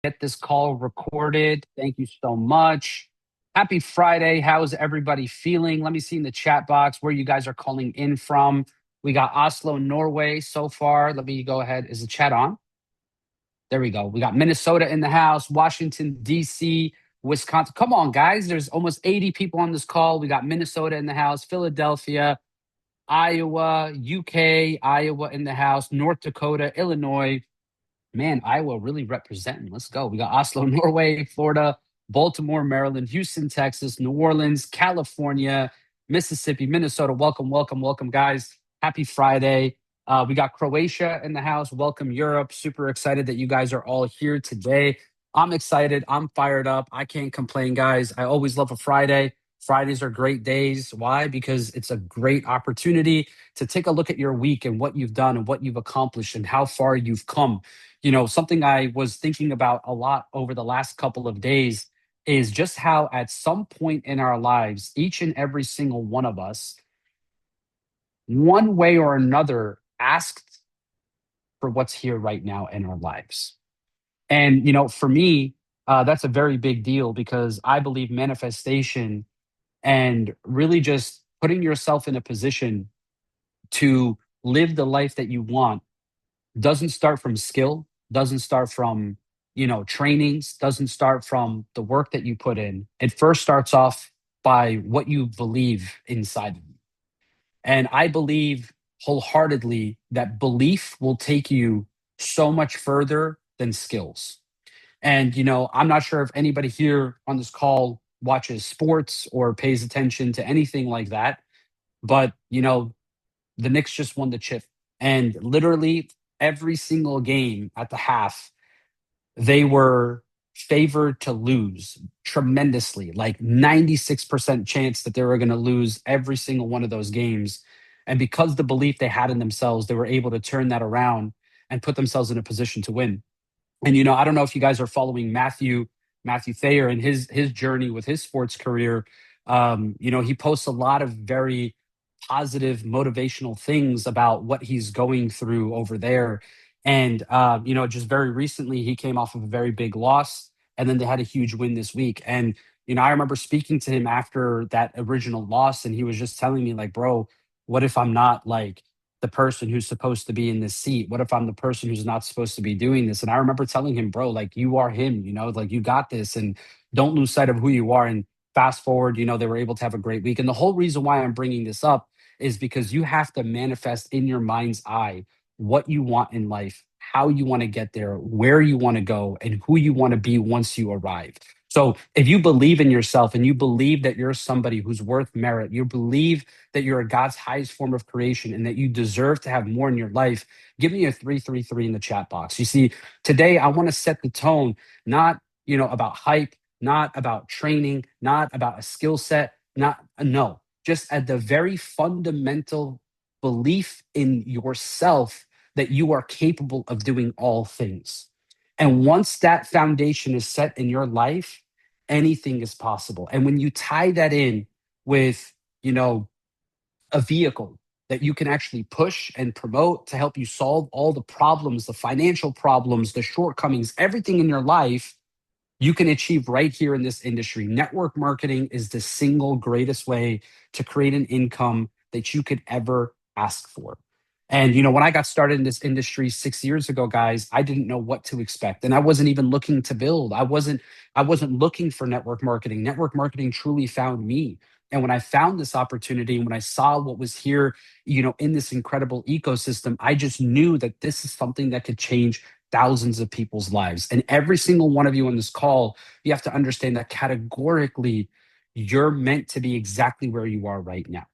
Get this call recorded. Thank you so much. Happy Friday. How's everybody feeling? Let me see in the chat box where you guys are calling in from. We got Oslo, Norway so far. Let me go ahead. Is the chat on? There we go. We got Minnesota in the house, Washington, D.C., Wisconsin. Come on, guys. There's almost 80 people on this call. We got Minnesota in the house, Philadelphia, Iowa, UK, Iowa in the house, North Dakota, Illinois. Man, Iowa really representing. Let's go. We got Oslo, Norway, Florida, Baltimore, Maryland, Houston, Texas, New Orleans, California, Mississippi, Minnesota. Welcome, welcome, welcome, guys. Happy Friday. We got Croatia in the house. Welcome, Europe. Super excited that you guys are all here today. I'm excited. I'm fired up. I can't complain, guys. I always love a Friday. Fridays are great days. Why? Because it's a great opportunity to take a look at your week and what you've done and what you've accomplished and how far you've come. Something I was thinking about a lot over the last couple of days is just how at some point in our lives, each and every single one of us, one way or another, asked for what's here right now in our lives. And, for me, that's a very big deal because I believe manifestation and really just putting yourself in a position to live the life that you want doesn't start from skill, doesn't start from, trainings, doesn't start from the work that you put in. It first starts off by what you believe inside of you. And I believe wholeheartedly that belief will take you so much further than skills. And, I'm not sure if anybody here on this call watches sports or pays attention to anything like that, but, the Knicks just won the chip. And literally every single game at the half, they were favored to lose tremendously, like 96% chance that they were going to lose every single one of those games. And because the belief they had in themselves, they were able to turn that around and put themselves in a position to win. And I don't know if you guys are following Matthew Thayer and his journey with his sports career. He posts a lot of very positive, motivational things about what he's going through over there. And just very recently, he came off of a very big loss, and then they had a huge win this week. And I remember speaking to him after that original loss, and he was just telling me, like, bro, what if I'm not like the person who's supposed to be in this seat? What if I'm the person who's not supposed to be doing this? And I remember telling him, bro, like you are him, like you got this and don't lose sight of who you are. And fast forward, they were able to have a great week. And the whole reason why I'm bringing this up is because you have to manifest in your mind's eye what you want in life, how you want to get there, where you want to go, and who you want to be once you arrive. So if you believe in yourself and you believe that you're somebody who's worth merit, you believe that you're a God's highest form of creation and that you deserve to have more in your life, give me a 333 in the chat box. You see, today I want to set the tone, not, about hype, not about training, not about a skill set, not, no, just at the very fundamental belief in yourself that you are capable of doing all things. And once that foundation is set in your life, anything is possible. And when you tie that in with, a vehicle that you can actually push and promote to help you solve all the problems, the financial problems, the shortcomings, everything in your life, you can achieve right here in this industry. Network marketing is the single greatest way to create an income that you could ever ask for. And when I got started in this industry 6 years ago, guys, I didn't know what to expect. And I wasn't even looking to build. I wasn't looking for network marketing. Network marketing truly found me. And when I found this opportunity and when I saw what was here, in this incredible ecosystem, I just knew that this is something that could change thousands of people's lives. And every single one of you on this call, you have to understand that categorically, you're meant to be exactly where you are right now.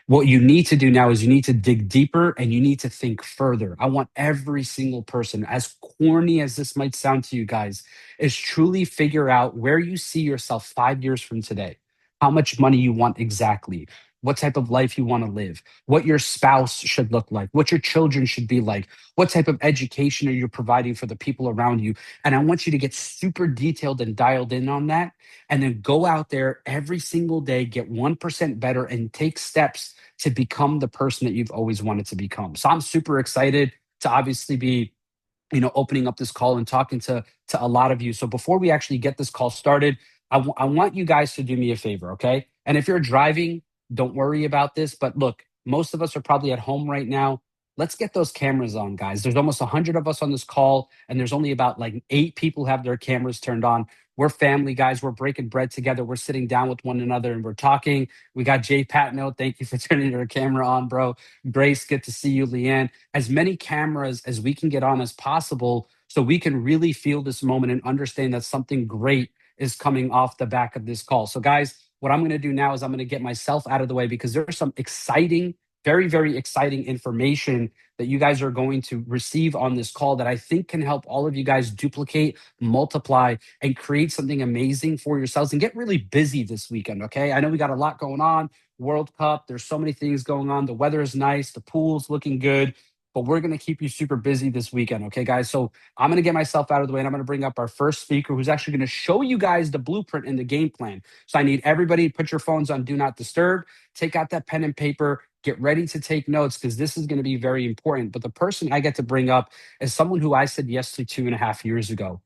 What you need to do now is you need to dig deeper and you need to think further. I want every single person, as corny as this might sound to you guys, is truly figure out where you see yourself 5 years from today, how much money you want exactly, what type of life you want to live, what your spouse should look like, what your children should be like, what type of education are you providing for the people around you. And I want you to get super detailed and dialed in on that. And then go out there every single day, get 1% better, and take steps to become the person that you've always wanted to become. So I'm super excited to obviously be opening up this call and talking to a lot of you. So before we actually get this call started, I want you guys to do me a favor, okay? And if you're driving, don't worry about this. But look, most of us are probably at home right now. Let's get those cameras on, guys. There's almost 100 of us on this call, and there's only about like 8 people have their cameras turned on. We're family, guys. We're breaking bread together. We're sitting down with one another and we're talking. We got Jay Patno. Thank you for turning your camera on, bro. Grace, good to see you. Leanne, as many cameras as we can get on as possible so we can really feel this moment and understand that something great is coming off the back of this call. So, guys, what I'm going to do now is I'm going to get myself out of the way because there's some exciting, very, very exciting information that you guys are going to receive on this call that I think can help all of you guys duplicate, multiply, and create something amazing for yourselves and get really busy this weekend. Okay. I know we got a lot going on. World Cup. There's so many things going on. The weather is nice. The pool's looking good. But we're going to keep you super busy this weekend. Okay, guys? So I'm going to get myself out of the way and I'm going to bring up our first speaker who's actually going to show you guys the blueprint and the game plan. So I need everybody to put your phones on Do Not Disturb. Take out that pen and paper. Get ready to take notes because this is going to be very important. But the person I get to bring up is someone who I said yes to 2.5 years ago.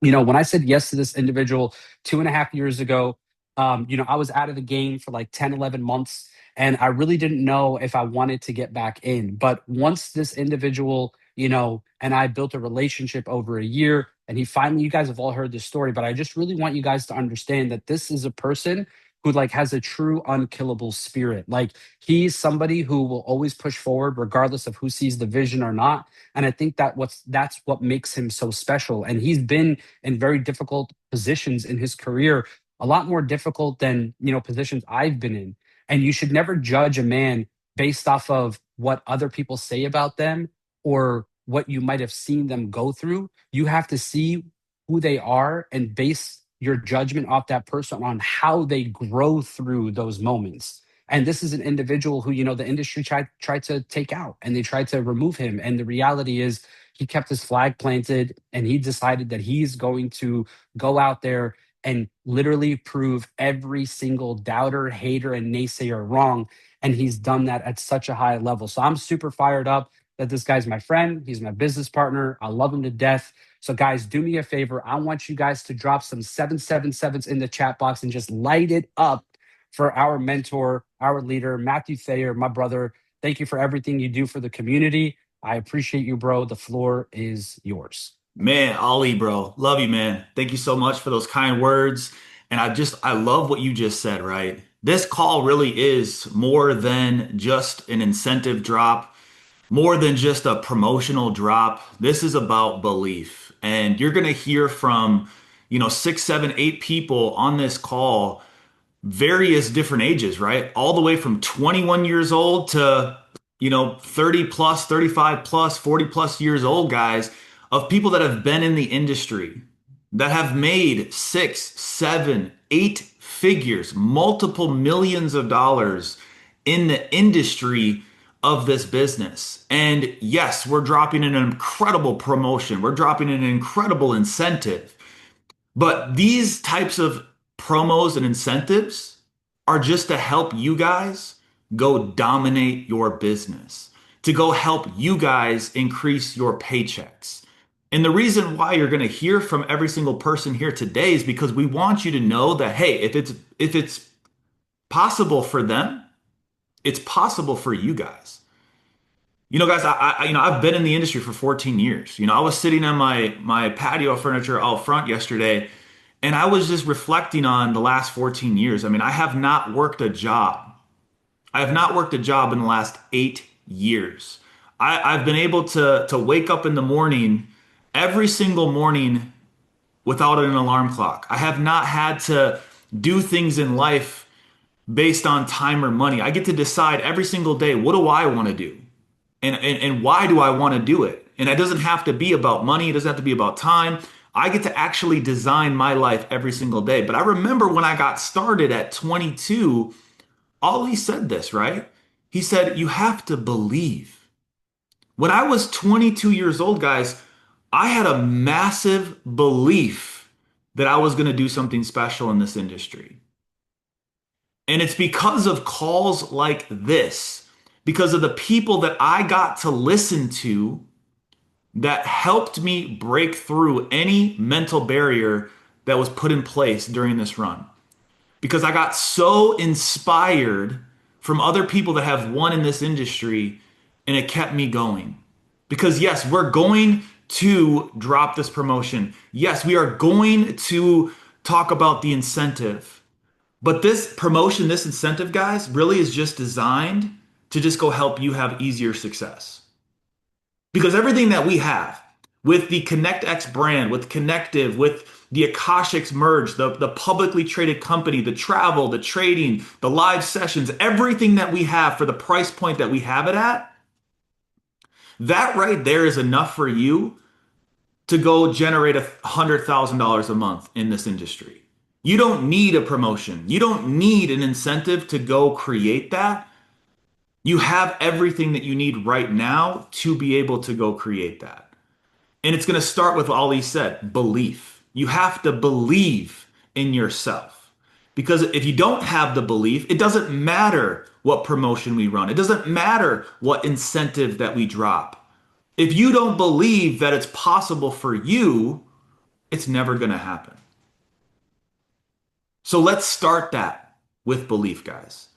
When I said yes to this individual 2.5 years ago, I was out of the game for like 10, 11 months, and I really didn't know if I wanted to get back in. But once this individual, and I built a relationship over a year, and he finally, you guys have all heard this story, but I just really want you guys to understand that this is a person who like has a true unkillable spirit. Like he's somebody who will always push forward regardless of who sees the vision or not. And I think that's what makes him so special. And he's been in very difficult positions in his career, a lot more difficult than, positions I've been in. And you should never judge a man based off of what other people say about them or what you might have seen them go through. You have to see who they are and base your judgment off that person on how they grow through those moments. And this is an individual who, the industry tried to take out and they tried to remove him. And the reality is he kept his flag planted and he decided that he's going to go out there and literally prove every single doubter, hater, and naysayer wrong. And he's done that at such a high level. So I'm super fired up that this guy's my friend. He's my business partner. I love him to death. So, guys, do me a favor. I want you guys to drop some 777s in the chat box and just light it up for our mentor, our leader, Matthew Thayer, my brother. Thank you for everything you do for the community. I appreciate you, bro. The floor is yours. Man, Ali, bro, love you, man. Thank you so much for those kind words. And I love what you just said, right? This call really is more than just an incentive drop, more than just a promotional drop. This is about belief. And you're going to hear from, 6, 7, 8 people on this call, various different ages, right? All the way from 21 years old to, 30 plus, 35 plus, 40 plus years old, guys, of people that have been in the industry, that have made 6, 7, 8 figures, multiple millions of dollars in the industry of this business. And yes, we're dropping an incredible promotion. We're dropping an incredible incentive. But these types of promos and incentives are just to help you guys go dominate your business, to go help you guys increase your paychecks. And the reason why you're going to hear from every single person here today is because we want you to know that, hey, if it's possible for them, it's possible for you guys. Guys, I've been in the industry for 14 years. I was sitting on my patio furniture out front yesterday, and I was just reflecting on the last 14 years. I mean, I have not worked a job. I have not worked a job in the last 8 years. I've been able to wake up in the morning, every single morning, without an alarm clock. I have not had to do things in life based on time or money. I get to decide every single day, what do I want to do? And why do I want to do it? And it doesn't have to be about money. It doesn't have to be about time. I get to actually design my life every single day. But I remember when I got started at 22, Ollie said this, right? He said, you have to believe. When I was 22 years old, guys, I had a massive belief that I was going to do something special in this industry. And it's because of calls like this, because of the people that I got to listen to, that helped me break through any mental barrier that was put in place during this run. Because I got so inspired from other people that have won in this industry, and it kept me going. Because yes, we're going to drop this promotion. Yes, we are going to talk about the incentive. But this promotion, this incentive, guys, really is just designed to just go help you have easier success. Because everything that we have with the ConnectX brand, with Connective, with the Akashics merge, the publicly traded company, the travel, the trading, the live sessions, everything that we have for the price point that we have it at, that right there is enough for you to go generate $100,000 a month in this industry. You don't need a promotion. You don't need an incentive to go create that. You have everything that you need right now to be able to go create that. And it's going to start with all he said, belief. You have to believe in yourself. Because if you don't have the belief, it doesn't matter what promotion we run. It doesn't matter what incentive that we drop. If you don't believe that it's possible for you, it's never going to happen. So let's start that with belief, guys.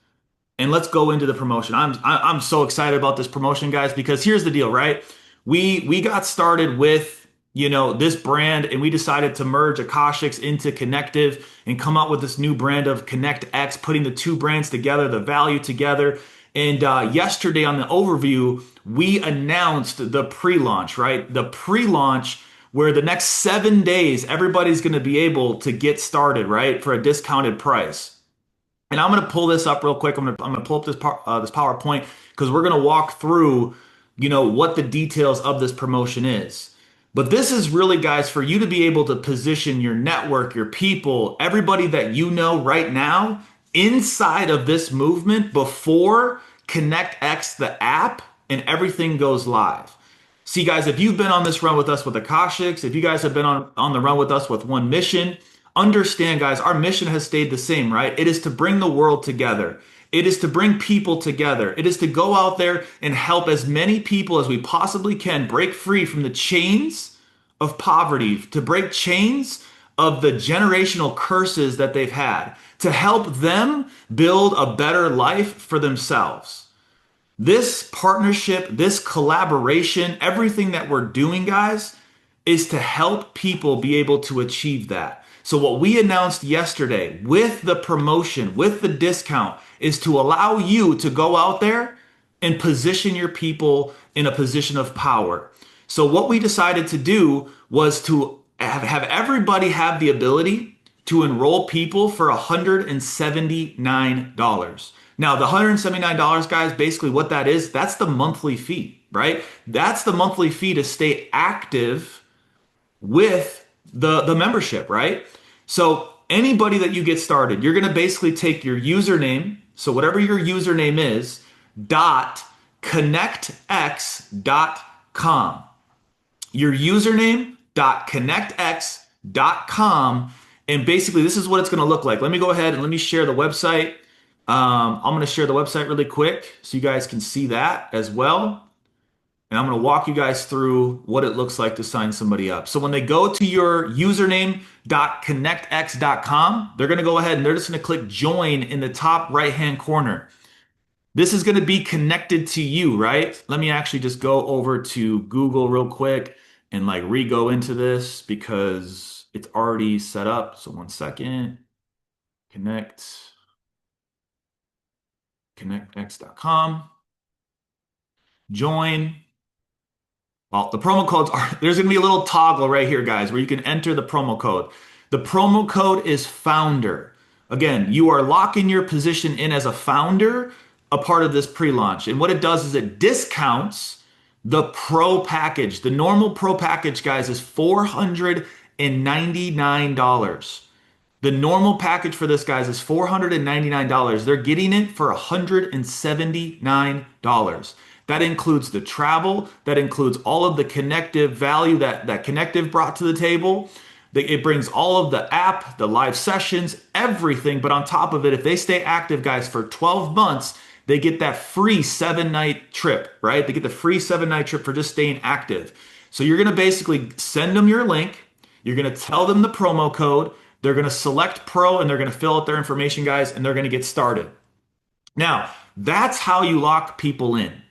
And let's go into the promotion. I'm so excited about this promotion, guys, because here's the deal, right? We got started with, this brand, and we decided to merge Akashics into Connective and come up with this new brand of ConnectX, putting the two brands together, the value together. And yesterday on the overview, we announced the pre-launch, right? The pre-launch where the next 7 days, everybody's going to be able to get started, right? For a discounted price. And I'm going to pull this up real quick. I'm going to pull up this PowerPoint because we're going to walk through, what the details of this promotion is. But this is really, guys, for you to be able to position your network, your people, everybody that you know right now inside of this movement before ConnectX, the app, and everything goes live. See, guys, if you've been on this run with us with Akashics, if you guys have been on the run with us with One Mission, understand, guys, our mission has stayed the same, right? It is to bring the world together. It is to bring people together. It is to go out there and help as many people as we possibly can break free from the chains of poverty, to break chains of the generational curses that they've had, to help them build a better life for themselves. This partnership, this collaboration, everything that we're doing, guys, is to help people be able to achieve that. So what we announced yesterday with the promotion, with the discount, is to allow you to go out there and position your people in a position of power. So what we decided to do was to have everybody have the ability to enroll people for $179. Now, the $179, guys, basically what that is, that's the monthly fee, right? That's the monthly fee to stay active with the membership, right? So anybody that you get started, you're going to basically take your username, so whatever your username is, .connectx.com. Your username, .connectx.com, and basically this is what it's going to look like. Let me go ahead and let me share the website. I'm going to share the website really quick so you guys can see that as well. And I'm going to walk you guys through what it looks like to sign somebody up. So when they go to your username.connectx.com, they're going to go ahead and they're just going to click join in the top right-hand corner. This is going to be connected to you, right? Let me actually just go over to Google real quick and re-go into this because it's already set up. So 1 second. ConnectX.com. Join. Well, the promo codes there's going to be a little toggle right here, guys, where you can enter the promo code. The promo code is founder. Again, you are locking your position in as a founder, a part of this pre-launch. And what it does is it discounts the pro package. The normal pro package, guys, is $499. The normal package for this, guys, is $499. They're getting it for $179. That includes the travel. That includes all of the connective value that Connective brought to the table. It brings all of the app, the live sessions, everything. But on top of it, if they stay active, guys, for 12 months, they get that free 7-night trip, right? They get the free 7-night trip for just staying active. So you're going to basically send them your link. You're going to tell them the promo code. They're going to select pro and they're going to fill out their information, guys, and they're going to get started. Now, that's how you lock people in.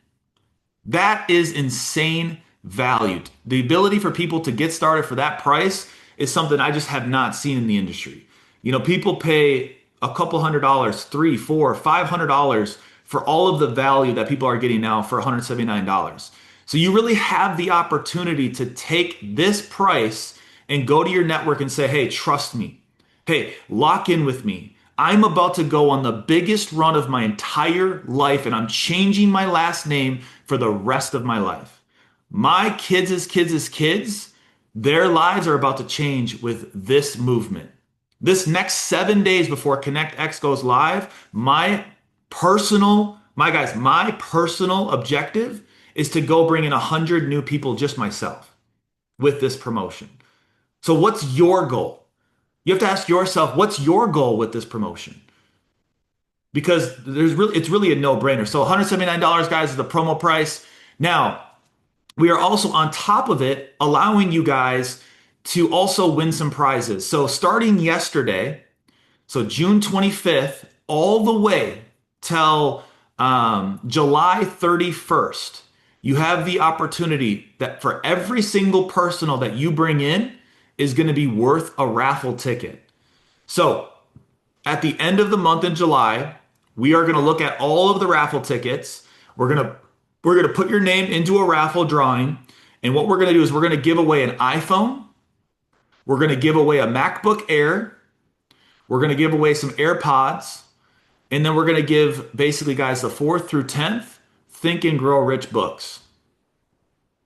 That is insane value. The ability for people to get started for that price is something I just have not seen in the industry. You know, people pay a couple $100, three, four, $500 for all of the value that people are getting now for $179. So you really have the opportunity to take this price and go to your network and say, hey, trust me. Hey, lock in with me. I'm about to go on the biggest run of my entire life, and I'm changing my last name for the rest of my life. My kids, their lives are about to change with this movement. This next 7 days before Connect X goes live, my personal objective is to go bring in 100 new people, just myself, with this promotion. So what's your goal? You have to ask yourself, what's your goal with this promotion? Because it's really a no-brainer. So $179, guys, is the promo price. Now, we are also on top of it, allowing you guys to also win some prizes. So starting yesterday, so June 25th, all the way till July 31st, you have the opportunity that for every single personal that you bring in is going to be worth a raffle ticket. So at the end of the month in July, we are going to look at all of the raffle tickets. We're going to put your name into a raffle drawing, and what we're going to do is we're going to give away an iPhone. We're going to give away a MacBook Air. We're going to give away some AirPods, and then we're going to give basically, guys, the 4th through 10th Think and Grow Rich books.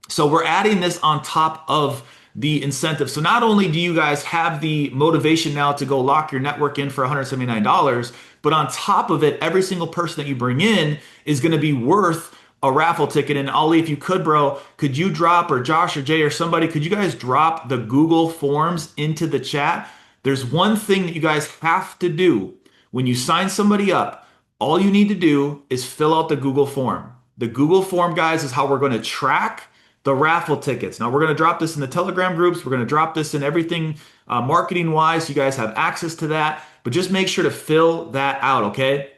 So we're adding this on top of the incentive. So not only do you guys have the motivation now to go lock your network in for $179, but on top of it, every single person that you bring in is going to be worth a raffle ticket. And Ali, if you could, bro, could you drop, or Josh or Jay or somebody, could you guys drop the Google Forms into the chat? There's one thing that you guys have to do when you sign somebody up. All you need to do is fill out the Google form. The Google form, guys, is how we're going to track the raffle tickets. Now, we're going to drop this in the Telegram groups. We're going to drop this in everything marketing wise. You guys have access to that, but just make sure to fill that out, okay?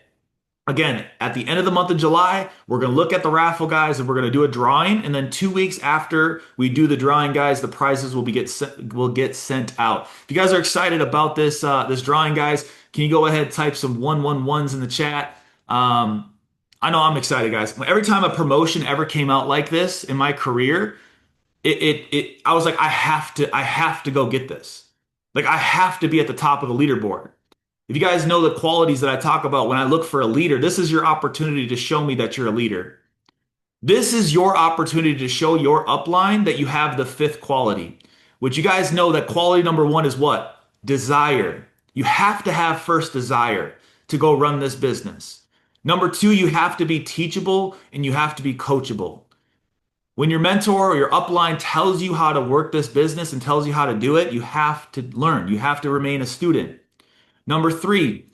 Again, at the end of the month of July, we're going to look at the raffle, guys, and we're going to do a drawing. And then 2 weeks after we do the drawing, guys, the prizes will get sent out. If you guys are excited about this this drawing, guys, can you go ahead and type some 111s in the chat? I know I'm excited, guys. Every time a promotion ever came out like this in my career, I was like, I have to go get this. Like, I have to be at the top of the leaderboard. If you guys know the qualities that I talk about when I look for a leader, this is your opportunity to show me that you're a leader. This is your opportunity to show your upline that you have the 5th quality, which you guys know that quality number 1 is what? Desire. You have to have first desire to go run this business. Number 2, you have to be teachable and you have to be coachable. When your mentor or your upline tells you how to work this business and tells you how to do it, you have to learn. You have to remain a student. Number 3,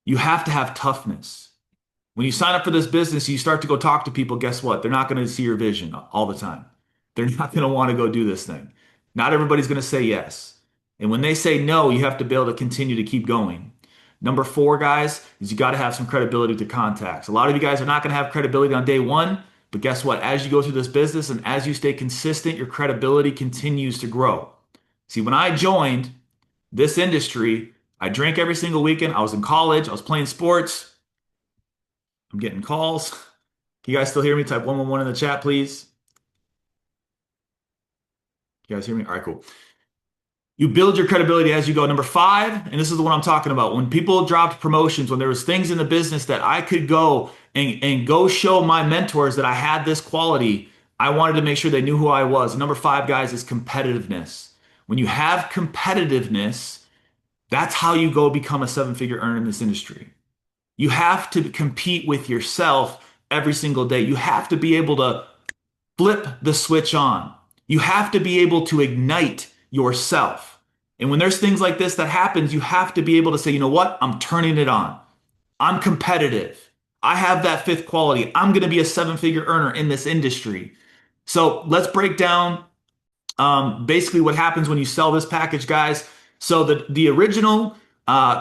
you have to have toughness. When you sign up for this business, you start to go talk to people, guess what? They're not going to see your vision all the time. They're not going to want to go do this thing. Not everybody's going to say yes. And when they say no, you have to be able to continue to keep going. Number 4, guys, is you got to have some credibility to contacts. A lot of you guys are not going to have credibility on day 1, but guess what? As you go through this business and as you stay consistent, your credibility continues to grow. See, when I joined this industry, I drank every single weekend. I was in college. I was playing sports. I'm getting calls. Can you guys still hear me? Type 111 in the chat, please. You guys hear me? All right, cool. You build your credibility as you go. Number 5, and this is the one I'm talking about. When people dropped promotions, when there was things in the business that I could go and go show my mentors that I had this quality, I wanted to make sure they knew who I was. And number 5, guys, is competitiveness. When you have competitiveness, that's how you go become a 7-figure earner in this industry. You have to compete with yourself every single day. You have to be able to flip the switch on. You have to be able to ignite yourself. And when there's things like this that happens, you have to be able to say, you know what? I'm turning it on. I'm competitive. I have that 5th quality. I'm going to be a 7-figure earner in this industry. So let's break down Basically, what happens when you sell this package, guys? So the original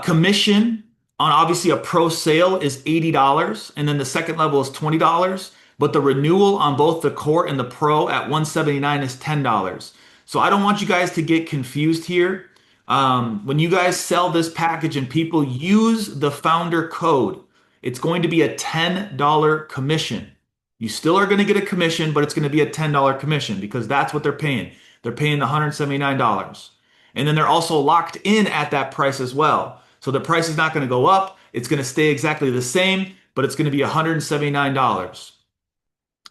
commission on obviously a pro sale is $80, and then the second level is $20. But the renewal on both the core and the pro at 179 is $10. So I don't want you guys to get confused here. When you guys sell this package and people use the founder code, it's going to be a $10 commission. You still are going to get a commission, but it's going to be a $10 commission because that's what they're paying. They're paying the $179. And then they're also locked in at that price as well. So the price is not going to go up. It's going to stay exactly the same, but it's going to be $179.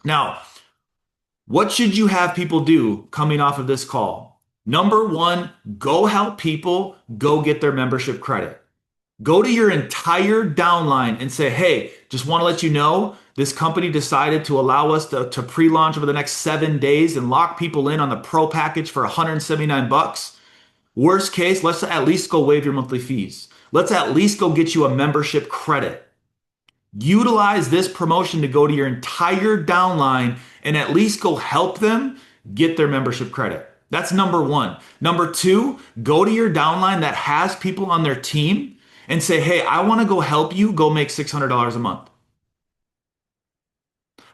Now, what should you have people do coming off of this call? Number one, go help people go get their membership credit. Go to your entire downline and say, hey, just want to let you know this company decided to allow us to pre-launch over the next 7 days and lock people in on the pro package for 179 bucks. Worst case, let's at least go waive your monthly fees. Let's at least go get you a membership credit. Utilize this promotion to go to your entire downline and at least go help them get their membership credit. That's number one. Number two, go to your downline that has people on their team and say, hey, I want to go help you go make $600 a month.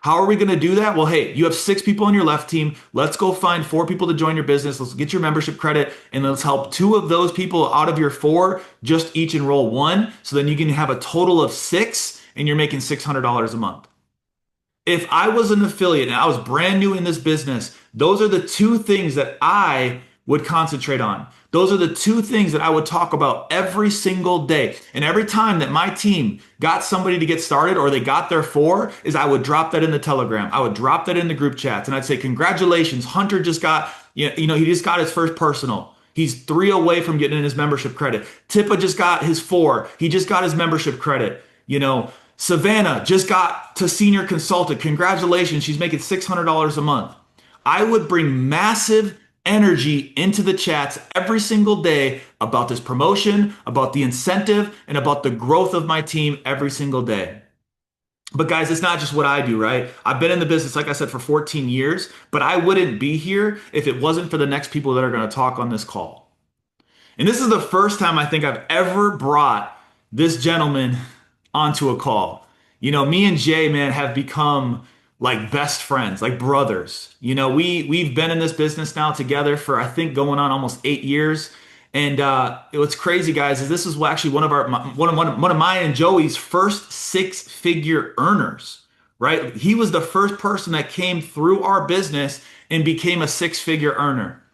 How are we going to do that? Well, hey, you have 6 people on your left team. Let's go find 4 people to join your business. Let's get your membership credit and let's help 2 of those people out of your 4 just each enroll 1. So then you can have a total of 6 and you're making $600 a month. If I was an affiliate and I was brand new in this business, those are the 2 things that I would concentrate on. Those are the 2 things that I would talk about every single day. And every time that my team got somebody to get started or they got their 4 is I would drop that in the Telegram. I would drop that in the group chats and I'd say, congratulations, Hunter just got, he just got his first personal. He's 3 away from getting in his membership credit. Tippa just got his 4. He just got his membership credit. Savannah just got to senior consultant. Congratulations, she's making $600 a month. I would bring massive energy into the chats every single day about this promotion, about the incentive, and about the growth of my team every single day. But guys, it's not just what I do, right? I've been in the business, like I said, for 14 years, but I wouldn't be here if it wasn't for the next people that are going to talk on this call. And this is the first time I think I've ever brought this gentleman onto a call. Me and Jay, man, have become like best friends, like brothers. We've been in this business now together for I think going on almost 8 years. And what's crazy, guys, is this is actually one of my and Joey's first 6-figure earners, right? He was the first person that came through our business and became a 6-figure earner.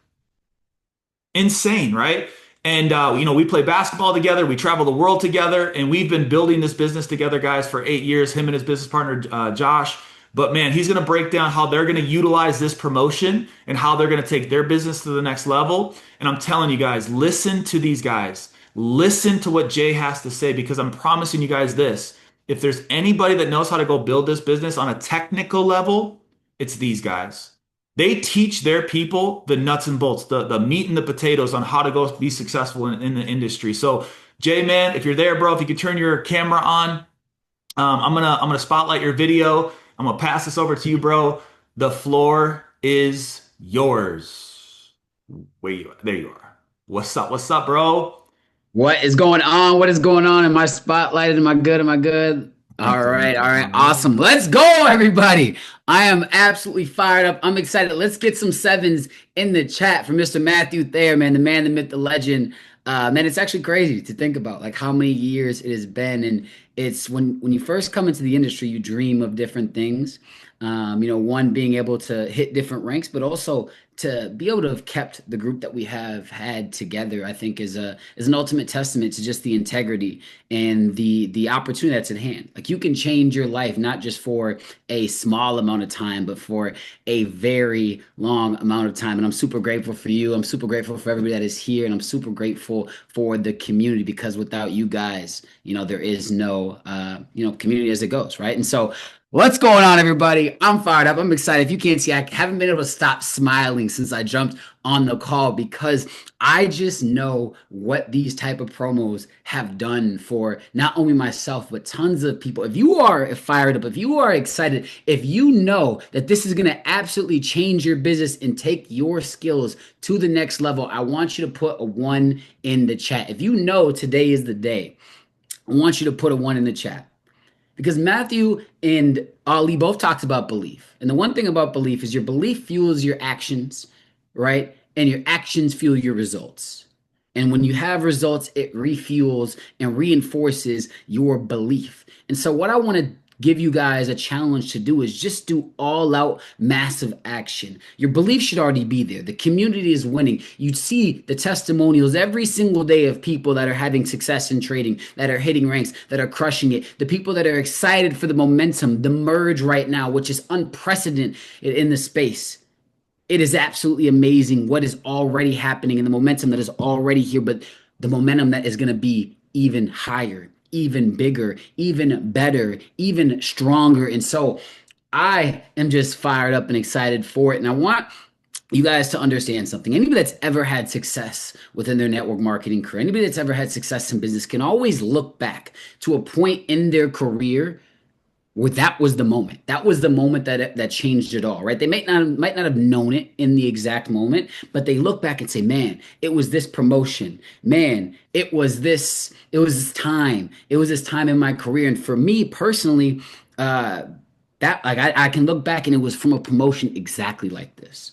Insane, right? And we play basketball together, we travel the world together, and we've been building this business together, guys, for 8 years, him and his business partner, Josh. But man, he's going to break down how they're going to utilize this promotion and how they're going to take their business to the next level. And I'm telling you guys, listen to these guys. Listen to what Jay has to say, because I'm promising you guys this. If there's anybody that knows how to go build this business on a technical level, it's these guys. They teach their people the nuts and bolts, the meat and the potatoes on how to go be successful in the industry. So Jay, man, if you're there, bro, if you could turn your camera on, I'm gonna spotlight your video. I'm gonna pass this over to you, bro. The floor is yours. There you are. What's up? What's up, bro? What is going on? What is going on? Am I spotlighted? Am I good? Am I good? All right. All right. Awesome. Let's go, everybody. I am absolutely fired up. I'm excited. Let's get some 7s in the chat for Mr. Matthew Thayer, man, the man, the myth, the legend. Man, it's actually crazy to think about like how many years it has been. And it's when you first come into the industry, you dream of different things. One being able to hit different ranks, but also to be able to have kept the group that we have had together, I think is an ultimate testament to just the integrity and the opportunity that's at hand. Like you can change your life, not just for a small amount of time, but for a very long amount of time. And I'm super grateful for you. I'm super grateful for everybody that is here. And I'm super grateful for the community, because without you guys, there is no, community as it goes. Right. And so What's going on, everybody? I'm fired up. I'm excited. If you can't see, I haven't been able to stop smiling since I jumped on the call because I just know what these type of promos have done for not only myself, but tons of people. If you are fired up, if you are excited, if you know that this is going to absolutely change your business and take your skills to the next level, I want you to put a 1 in the chat. If you know today is the day, I want you to put a 1 in the chat. Because Matthew and Ali both talked about belief. And the one thing about belief is your belief fuels your actions, right? And your actions fuel your results. And when you have results, it refuels and reinforces your belief. And so, what I want to give you guys a challenge to do is just do all out massive action. Your belief should already be there. The community is winning. You see the testimonials every single day of people that are having success in trading, that are hitting ranks, that are crushing it. The people that are excited for the momentum, the merge right now, which is unprecedented in the space. It is absolutely amazing what is already happening and the momentum that is already here, but the momentum that is going to be even higher, even bigger, even better, even stronger. And so I am just fired up and excited for it. And I want you guys to understand something. Anybody that's ever had success within their network marketing career, anybody that's ever had success in business can always look back to a point in their career where that was the moment. That was the moment that changed it all, right? They might not have known it in the exact moment, but they look back and say, "Man, it was this promotion. Man, it was this. It was this time. It was this time in my career." And for me personally, that like I can look back and it was from a promotion exactly like this.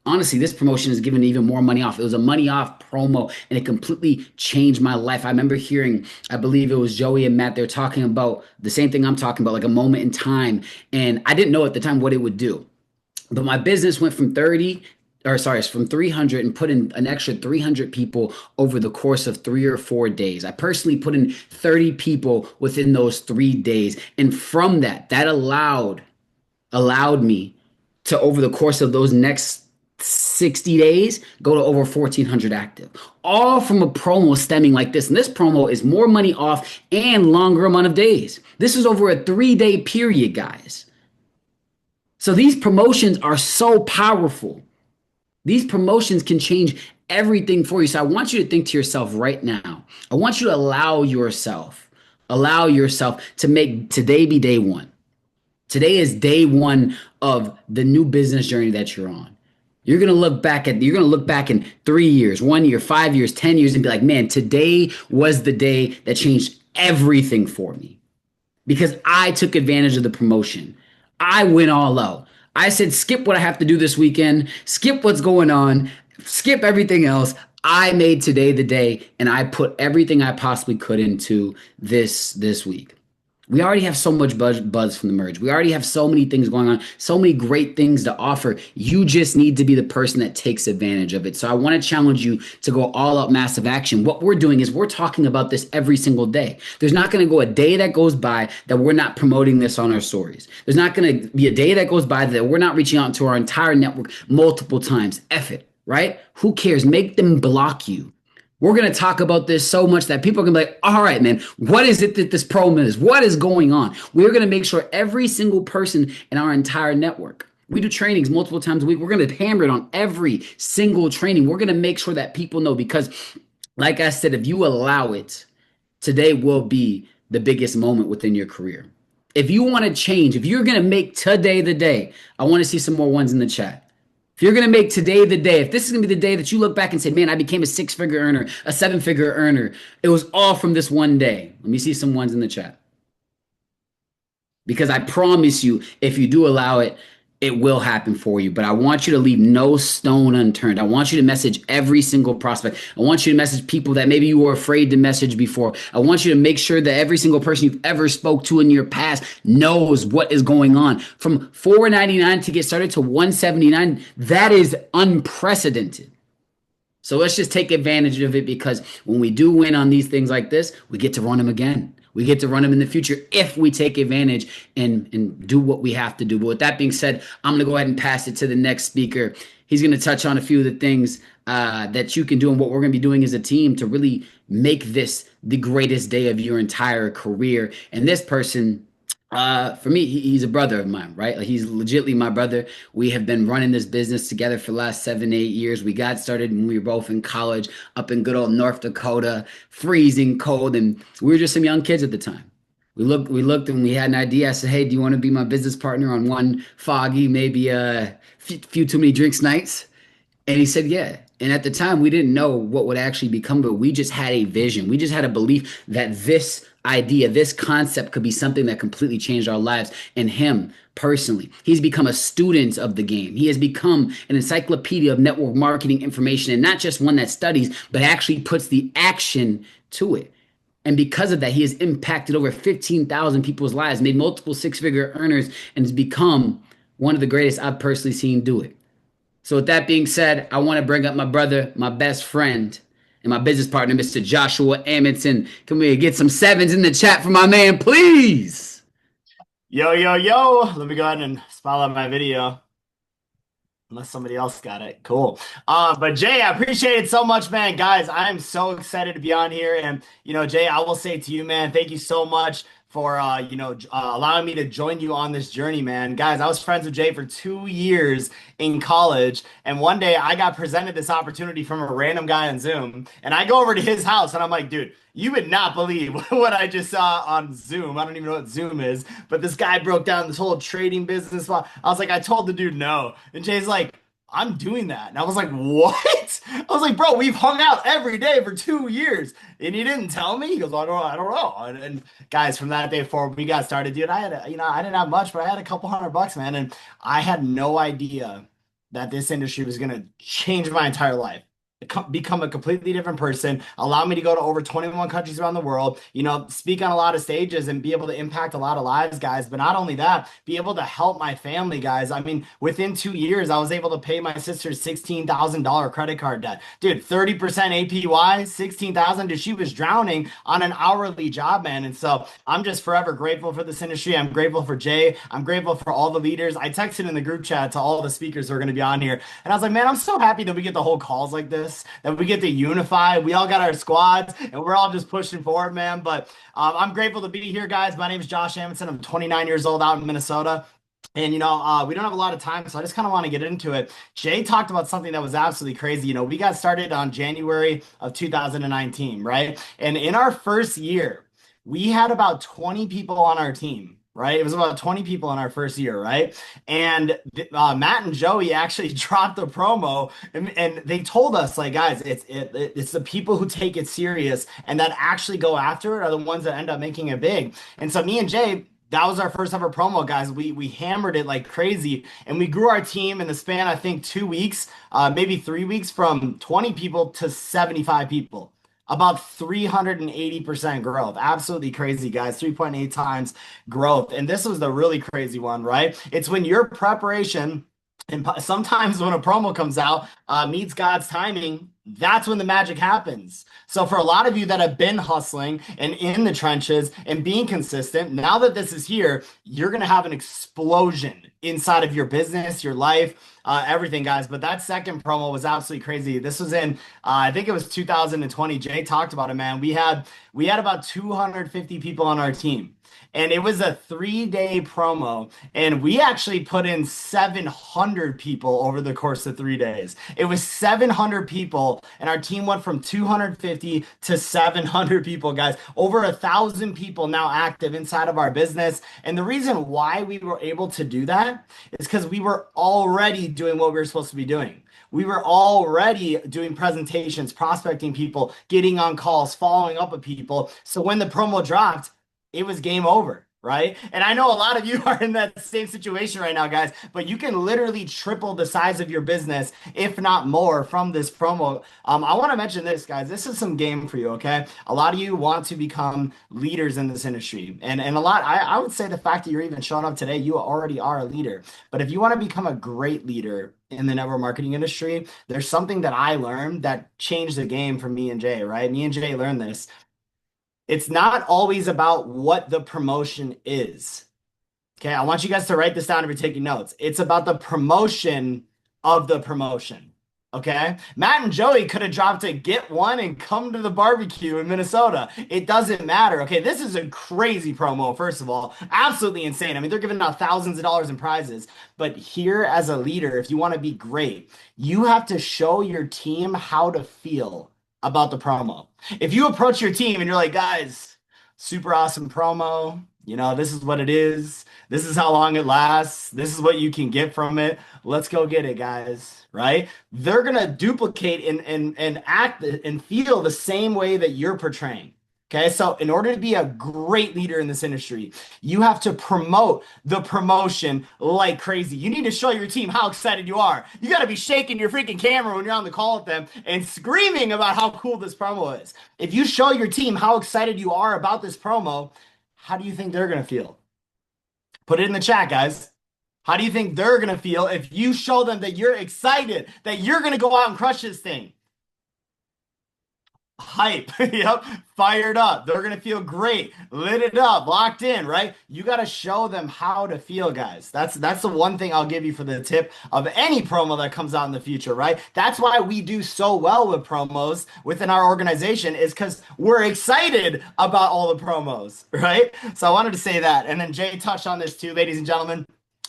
Honestly, this promotion is giving even more money off. It was a money off promo and it completely changed my life. I remember hearing, I believe it was Joey and Matt, they're talking about the same thing I'm talking about, like a moment in time. And I didn't know at the time what it would do. But my business went from 300 and put in an extra 300 people over the course of 3 or 4 days. I personally put in 30 people within those 3 days. And from that allowed me to, over the course of those next 60 days, go to over 1,400 active, all from a promo stemming like this. And this promo is more money off and longer amount of days. This is over a 3-day period, guys. So these promotions are so powerful. These promotions can change everything for you. So I want you to think to yourself right now. I want you to allow yourself to make today be day one. Today is day one of the new business journey that you're on. You're going to look back in 3 years, 1 year, 5 years, 10 years and be like, "Man, today was the day that changed everything for me because I took advantage of the promotion. I went all out. I said, skip what I have to do this weekend, skip what's going on, skip everything else. I made today the day and I put everything I possibly could into this week." We already have so much buzz from the merge. We already have so many things going on, so many great things to offer. You just need to be the person that takes advantage of it. So I want to challenge you to go all out massive action. What we're doing is we're talking about this every single day. There's not going to go a day that goes by that we're not promoting this on our stories. There's not going to be a day that goes by that we're not reaching out to our entire network multiple times. F it, right? Who cares? Make them block you. We're going to talk about this so much that people are going to be like, "All right, man, what is it that this promo is? What is going on?" We're going to make sure every single person in our entire network, we do trainings multiple times a week. We're going to hammer it on every single training. We're going to make sure that people know because, like I said, if you allow it, today will be the biggest moment within your career. If you want to change, if you're going to make today the day, I want to see some more ones in the chat. If you're going to make today the day, if this is going to be the day that you look back and say, "Man, I became a 6-figure earner, a 7-figure earner. It was all from this one day." Let me see some ones in the chat. Because I promise you, if you do allow it, it will happen for you. But I want you to leave no stone unturned. I want you to message every single prospect. I want you to message people that maybe you were afraid to message before. I want you to make sure that every single person you've ever spoke to in your past knows what is going on. From $4.99 to get started to $179, that is unprecedented. So let's just take advantage of it because when we do win on these things like this, we get to run them again. We get to run them in the future if we take advantage and do what we have to do. But with that being said, I'm going to go ahead and pass it to the next speaker. He's going to touch on a few of the things that you can do and what we're going to be doing as a team to really make this the greatest day of your entire career. And this person, For me, he's a brother of mine, right? Like he's legitimately my brother. We have been running this business together for the last 7, 8 years. We got started when we were both in college up in good old North Dakota, freezing cold, and we were just some young kids at the time. We looked, and we had an idea. I said, "Hey, do you want to be my business partner on one foggy, maybe a few too many drinks nights?" And he said, yeah. And at the time, we didn't know what would actually become, but we just had a vision. We just had a belief that this idea, this concept could be something that completely changed our lives. And him personally, he's become a student of the game. He has become an encyclopedia of network marketing information, and not just one that studies, but actually puts the action to it. And because of that, he has impacted over 15,000 people's lives, made multiple six-figure earners, and has become one of the greatest I've personally seen do it. So with that being said, I want to bring up my brother, my best friend, and my business partner, Mr. Joshua Amundsen. Can we get some sevens in the chat for my man, please? Yo, yo, yo. Let me go ahead and spotlight my video. Unless somebody else got it. Cool. But Jay, I appreciate it so much, man. Guys, I am so excited to be on here. And, Jay, I will say to you, man, thank you so much for, allowing me to join you on this journey, man. Guys, I was friends with Jay for 2 years in college. And one day I got presented this opportunity from a random guy on Zoom. And I go over to his house and I'm like, dude, you would not believe what I just saw on Zoom. I don't even know what Zoom is, but this guy broke down this whole trading business. I was like, I told the dude no. And Jay's like, I'm doing that. And I was like, what? I was like, bro, we've hung out every day for 2 years. And he didn't tell me. He goes, I don't know. And guys, from that day forward, we got started, dude. I didn't have much, but I had a couple $100, man. And I had no idea that this industry was going to change my entire life, become a completely different person, allow me to go to over 21 countries around the world, speak on a lot of stages and be able to impact a lot of lives, guys. But not only that, be able to help my family, guys. I mean, within 2 years, I was able to pay my sister's $16,000 credit card debt. Dude, 30% APY, 16,000. Dude, she was drowning on an hourly job, man. And so I'm just forever grateful for this industry. I'm grateful for Jay. I'm grateful for all the leaders. I texted in the group chat to all the speakers who are going to be on here. And I was like, man, I'm so happy that we get the whole calls like this, that we get to unify. We all got our squads and we're all just pushing forward, man. But I'm grateful to be here, guys. My name is Josh Amundsen. I'm 29 years old out in Minnesota. And, we don't have a lot of time, so I just kind of want to get into it. Jay talked about something that was absolutely crazy. We got started on January of 2019, right? And in our first year, we had about 20 people on our team. Right. It was about 20 people in our first year. Right. And Matt and Joey actually dropped the promo and they told us, like, guys, it's the people who take it serious and that actually go after it are the ones that end up making it big. And so me and Jay, that was our first ever promo, guys. We hammered it like crazy and we grew our team in the span, I think, 2 weeks, maybe 3 weeks, from 20 people to 75 people. About 380% growth. Absolutely crazy, guys. 3.8 times growth. And this was the really crazy one, right? It's when your preparation, and sometimes when a promo comes out, meets God's timing, that's when the magic happens. So for a lot of you that have been hustling and in the trenches and being consistent, now that this is here, you're going to have an explosion inside of your business, your life, everything, guys. But that second promo was absolutely crazy. This was in, I think it was 2020. Jay talked about it, man. We had about 250 people on our team. And it was a 3-day promo, and we actually put in 700 people over the course of 3 days. It was 700 people, and our team went from 250 to 700 people, guys. Over 1,000 people now active inside of our business. And the reason why we were able to do that is because we were already doing what we were supposed to be doing. We were already doing presentations, prospecting people, getting on calls, following up with people. So when the promo dropped, it was game over, right? And I know a lot of you are in that same situation right now, guys, but you can literally triple the size of your business, if not more, from this promo. I want to mention this, guys. This is some game for you, okay? A lot of you want to become leaders in this industry. And a lot, I would say the fact that you're even showing up today, you already are a leader. But if you want to become a great leader in the network marketing industry, there's something that I learned that changed the game for me and Jay, right? Me and Jay learned this. It's not always about what the promotion is. Okay, I want you guys to write this down if you're taking notes. It's about the promotion of the promotion. Okay. Matt and Joey could have dropped a get one and come to the barbecue in Minnesota. It doesn't matter. Okay. This is a crazy promo, first of all. Absolutely insane. I mean, they're giving out thousands of dollars in prizes. But here, as a leader, if you want to be great, you have to show your team how to feel about the promo. If you approach your team and you're like, guys, super awesome promo, this is what it is. This is how long it lasts. This is what you can get from it. Let's go get it, guys. Right? They're gonna duplicate and act and feel the same way that you're portraying. Okay, so in order to be a great leader in this industry, you have to promote the promotion like crazy. You need to show your team how excited you are. You got to be shaking your freaking camera when you're on the call with them and screaming about how cool this promo is. If you show your team how excited you are about this promo, how do you think they're going to feel? Put it in the chat, guys. How do you think they're going to feel if you show them that you're excited, that you're going to go out and crush this thing? Hype. Yep. Fired up. They're going to feel great. Lit it up. Locked in, right? You got to show them how to feel, guys. That's the one thing I'll give you for the tip of any promo that comes out in the future, right? That's why we do so well with promos within our organization, is because we're excited about all the promos, right? So I wanted to say that. And then Jay touched on this too, ladies and gentlemen.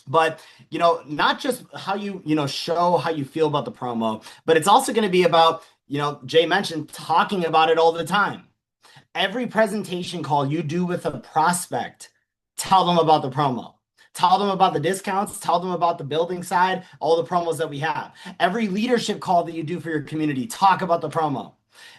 But, not just how you, show how you feel about the promo, but it's also going to be about, Jay mentioned talking about it all the time. Every presentation call you do with a prospect, tell them about the promo. Tell them about the discounts. Tell them about the building side, all the promos that we have. Every leadership call that you do for your community, talk about the promo.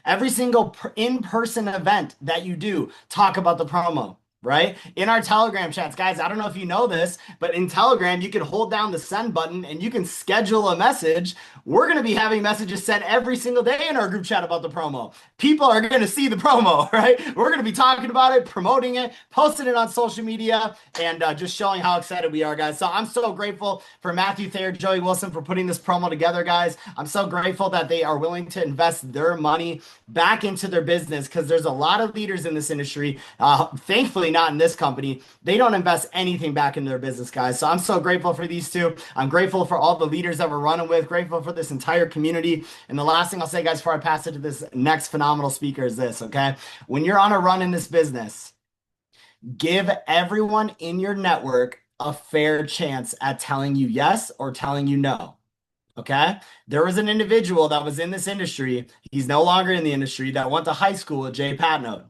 Every single in-person event that you do, talk about the promo. Right? In our Telegram chats, guys, I don't know if you know this, but in Telegram, you can hold down the send button and you can schedule a message. We're going to be having messages sent every single day in our group chat about the promo. People are going to see the promo, right? We're going to be talking about it, promoting it, posting it on social media, and just showing how excited we are, guys. So I'm so grateful for Matthew Thayer, Joey Wilson for putting this promo together, guys. I'm so grateful that they are willing to invest their money back into their business, because there's a lot of leaders in this industry, thankfully not in this company. They don't invest anything back into their business, guys. So I'm so grateful for these two. I'm grateful for all the leaders that we're running with, grateful for this entire community. And the last thing I'll say, guys, before I pass it to this next phenomenal speaker is this, okay? When you're on a run in this business, give everyone in your network a fair chance at telling you yes or telling you no. Okay. There was an individual that was in this industry. He's no longer in the industry, that went to high school with Jay Patnode.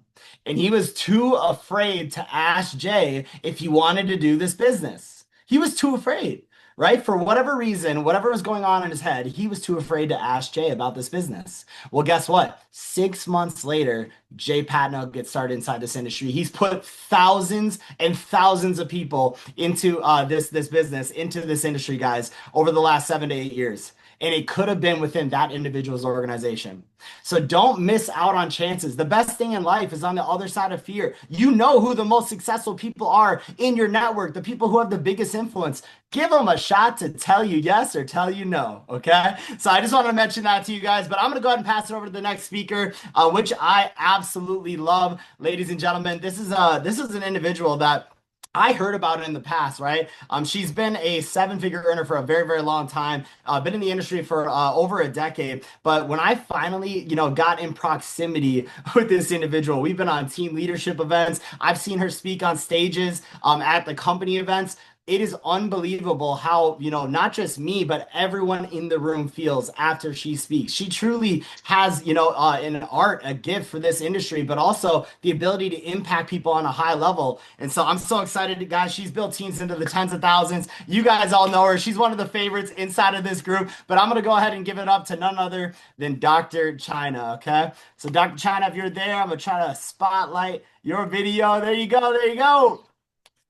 And he was too afraid to ask Jay if he wanted to do this business. He was too afraid, right? For whatever reason, whatever was going on in his head, he was too afraid to ask Jay about this business. Well, guess what? 6 months later, Jay Patnode gets started inside this industry. He's put thousands and thousands of people into this business, into this industry, guys, over the last 7 to 8 years. And it could have been within that individual's organization. So don't miss out on chances. The best thing in life is on the other side of fear. You know who the most successful people are in your network, the people who have the biggest influence. Give them a shot to tell you yes or tell you no, okay? So I just wanted to mention that to you guys, but I'm going to go ahead and pass it over to the next speaker, which I absolutely love. Ladies and gentlemen, this is an individual that I heard about it in the past, right? She's been a 7-figure earner for a very, very long time. Been in the industry for over a decade. But when I finally, got in proximity with this individual, we've been on team leadership events. I've seen her speak on stages at the company events. It is unbelievable how, not just me, but everyone in the room feels after she speaks. She truly has, an art, a gift for this industry, but also the ability to impact people on a high level. And so I'm so excited, guys. She's built teams into the tens of thousands. You guys all know her. She's one of the favorites inside of this group, but I'm going to go ahead and give it up to none other than Dr. Chyna, okay? So Dr. Chyna, if you're there, I'm going to try to spotlight your video. There you go. There you go.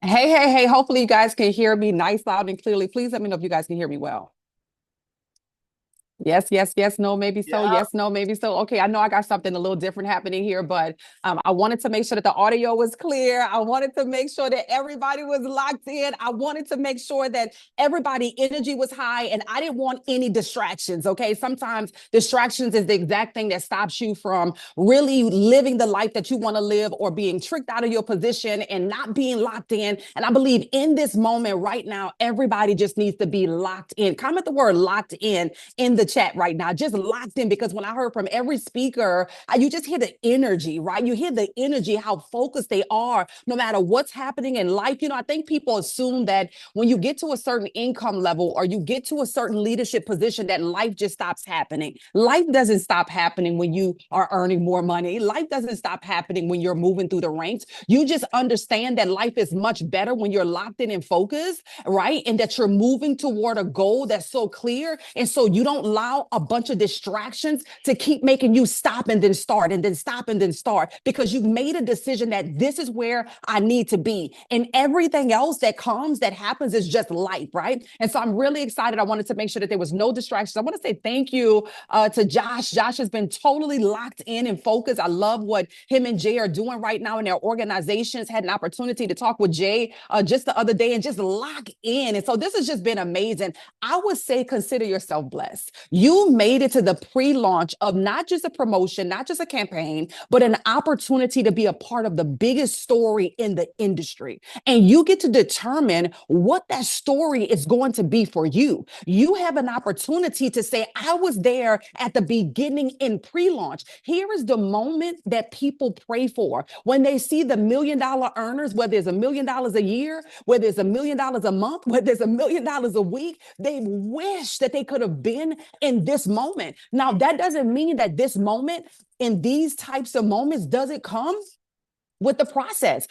Hey. Hopefully you guys can hear me nice, loud, and clearly. Please let me know if you guys can hear me well. Yes, no, maybe so. Yeah. Yes, no, maybe so. Okay, I know I got something a little different happening here, but I wanted to make sure that the audio was clear. I wanted to make sure that everybody was locked in. I wanted to make sure that everybody energy was high, and I didn't want any distractions, okay? Sometimes distractions is the exact thing that stops you from really living the life that you want to live, or being tricked out of your position and not being locked in. And I believe in this moment right now, everybody just needs to be locked in. Comment the word locked in the chat right now, just locked in, because when I heard from every speaker, you just hear the energy, right? You hear the energy, how focused they are, no matter what's happening in life. I think people assume that when you get to a certain income level or you get to a certain leadership position, that life just stops happening. Life doesn't stop happening when you are earning more money. Life doesn't stop happening when you're moving through the ranks. You just understand that life is much better when you're locked in and focused, right? And that you're moving toward a goal that's so clear. And so you don't allow a bunch of distractions to keep making you stop and then start and then stop and then start, because you've made a decision that this is where I need to be. And everything else that comes, that happens, is just life, right? And so I'm really excited. I wanted to make sure that there was no distractions. I want to say thank you to Josh. Josh has been totally locked in and focused. I love what him and Jay are doing right now in their organizations. Had an opportunity to talk with Jay just the other day and just lock in. And so this has just been amazing. I would say consider yourself blessed. You made it to the pre-launch of not just a promotion, not just a campaign, but an opportunity to be a part of the biggest story in the industry. And you get to determine what that story is going to be for you. You have an opportunity to say, I was there at the beginning in pre-launch. Here is the moment that people pray for. When they see the $1 million earners, whether it's $1 million a year, whether it's $1 million a month, whether it's $1 million a week, they wish that they could have been in this moment. Now, that doesn't mean that this moment, in these types of moments, doesn't come with the process.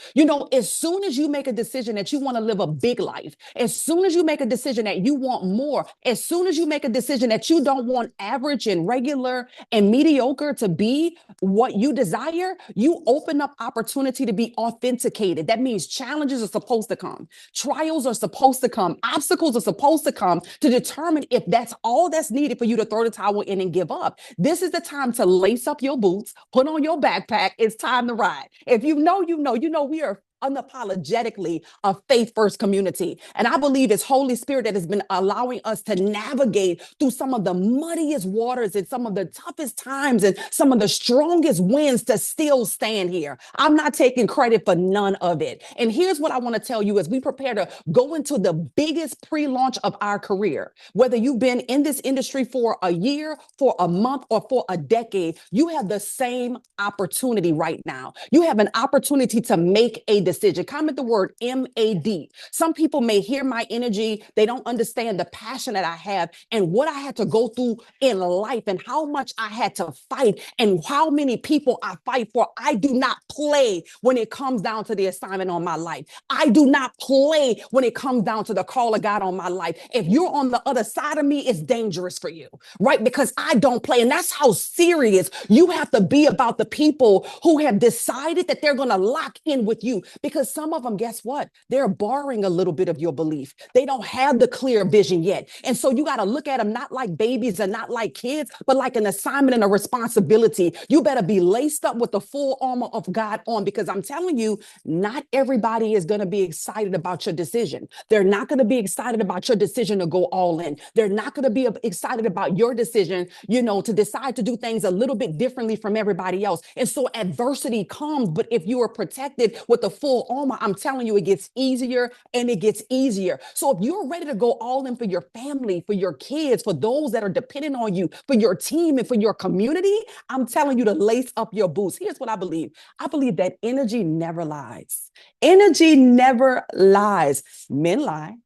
As soon as you make a decision that you want to live a big life, as soon as you make a decision that you want more, as soon as you make a decision that you don't want average and regular and mediocre to be what you desire, you open up opportunity to be authenticated. That means challenges are supposed to come. Trials are supposed to come. Obstacles are supposed to come to determine if that's all that's needed for you to throw the towel in and give up. This is the time to lace up your boots, put on your backpack. It's time to ride. If you know, we are unapologetically a faith-first community. And I believe it's Holy Spirit that has been allowing us to navigate through some of the muddiest waters and some of the toughest times and some of the strongest winds to still stand here. I'm not taking credit for none of it. And here's what I want to tell you as we prepare to go into the biggest pre-launch of our career. Whether you've been in this industry for a year, for a month, or for a decade, you have the same opportunity right now. You have an opportunity to make a decision. Comment the word MAD. Some people may hear my energy. They don't understand the passion that I have and what I had to go through in life and how much I had to fight and how many people I fight for. I do not play when it comes down to the assignment on my life. I do not play when it comes down to the call of God on my life. If you're on the other side of me, it's dangerous for you, right? Because I don't play. And that's how serious you have to be about the people who have decided that they're going to lock in with you. Because some of them, guess what? They're borrowing a little bit of your belief. They don't have the clear vision yet. And so you got to look at them not like babies and not like kids, but like an assignment and a responsibility. You better be laced up with the full armor of God on, because I'm telling you, not everybody is going to be excited about your decision. They're not going to be excited about your decision to go all in. They're not going to be excited about your decision, to decide to do things a little bit differently from everybody else. And so adversity comes, but if you are protected with the full armor, I'm telling you, it gets easier and it gets easier. So if you're ready to go all in for your family, for your kids, for those that are dependent on you, for your team and for your community, I'm telling you to lace up your boots. Here's what I believe. I believe that energy never lies. Energy never lies. Men lie.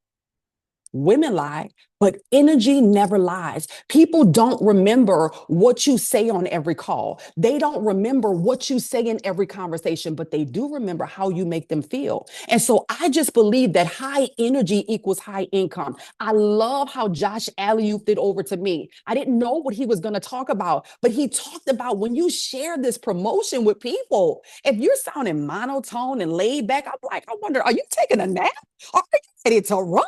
Women lie, but energy never lies. People don't remember what you say on every call. They don't remember what you say in every conversation, but they do remember how you make them feel. And so I just believe that high energy equals high income. I love how Josh alley-ooped it over to me. I didn't know what he was going to talk about, but he talked about when you share this promotion with people, if you're sounding monotone and laid back, I'm like, I wonder, are you taking a nap? Are you ready to run?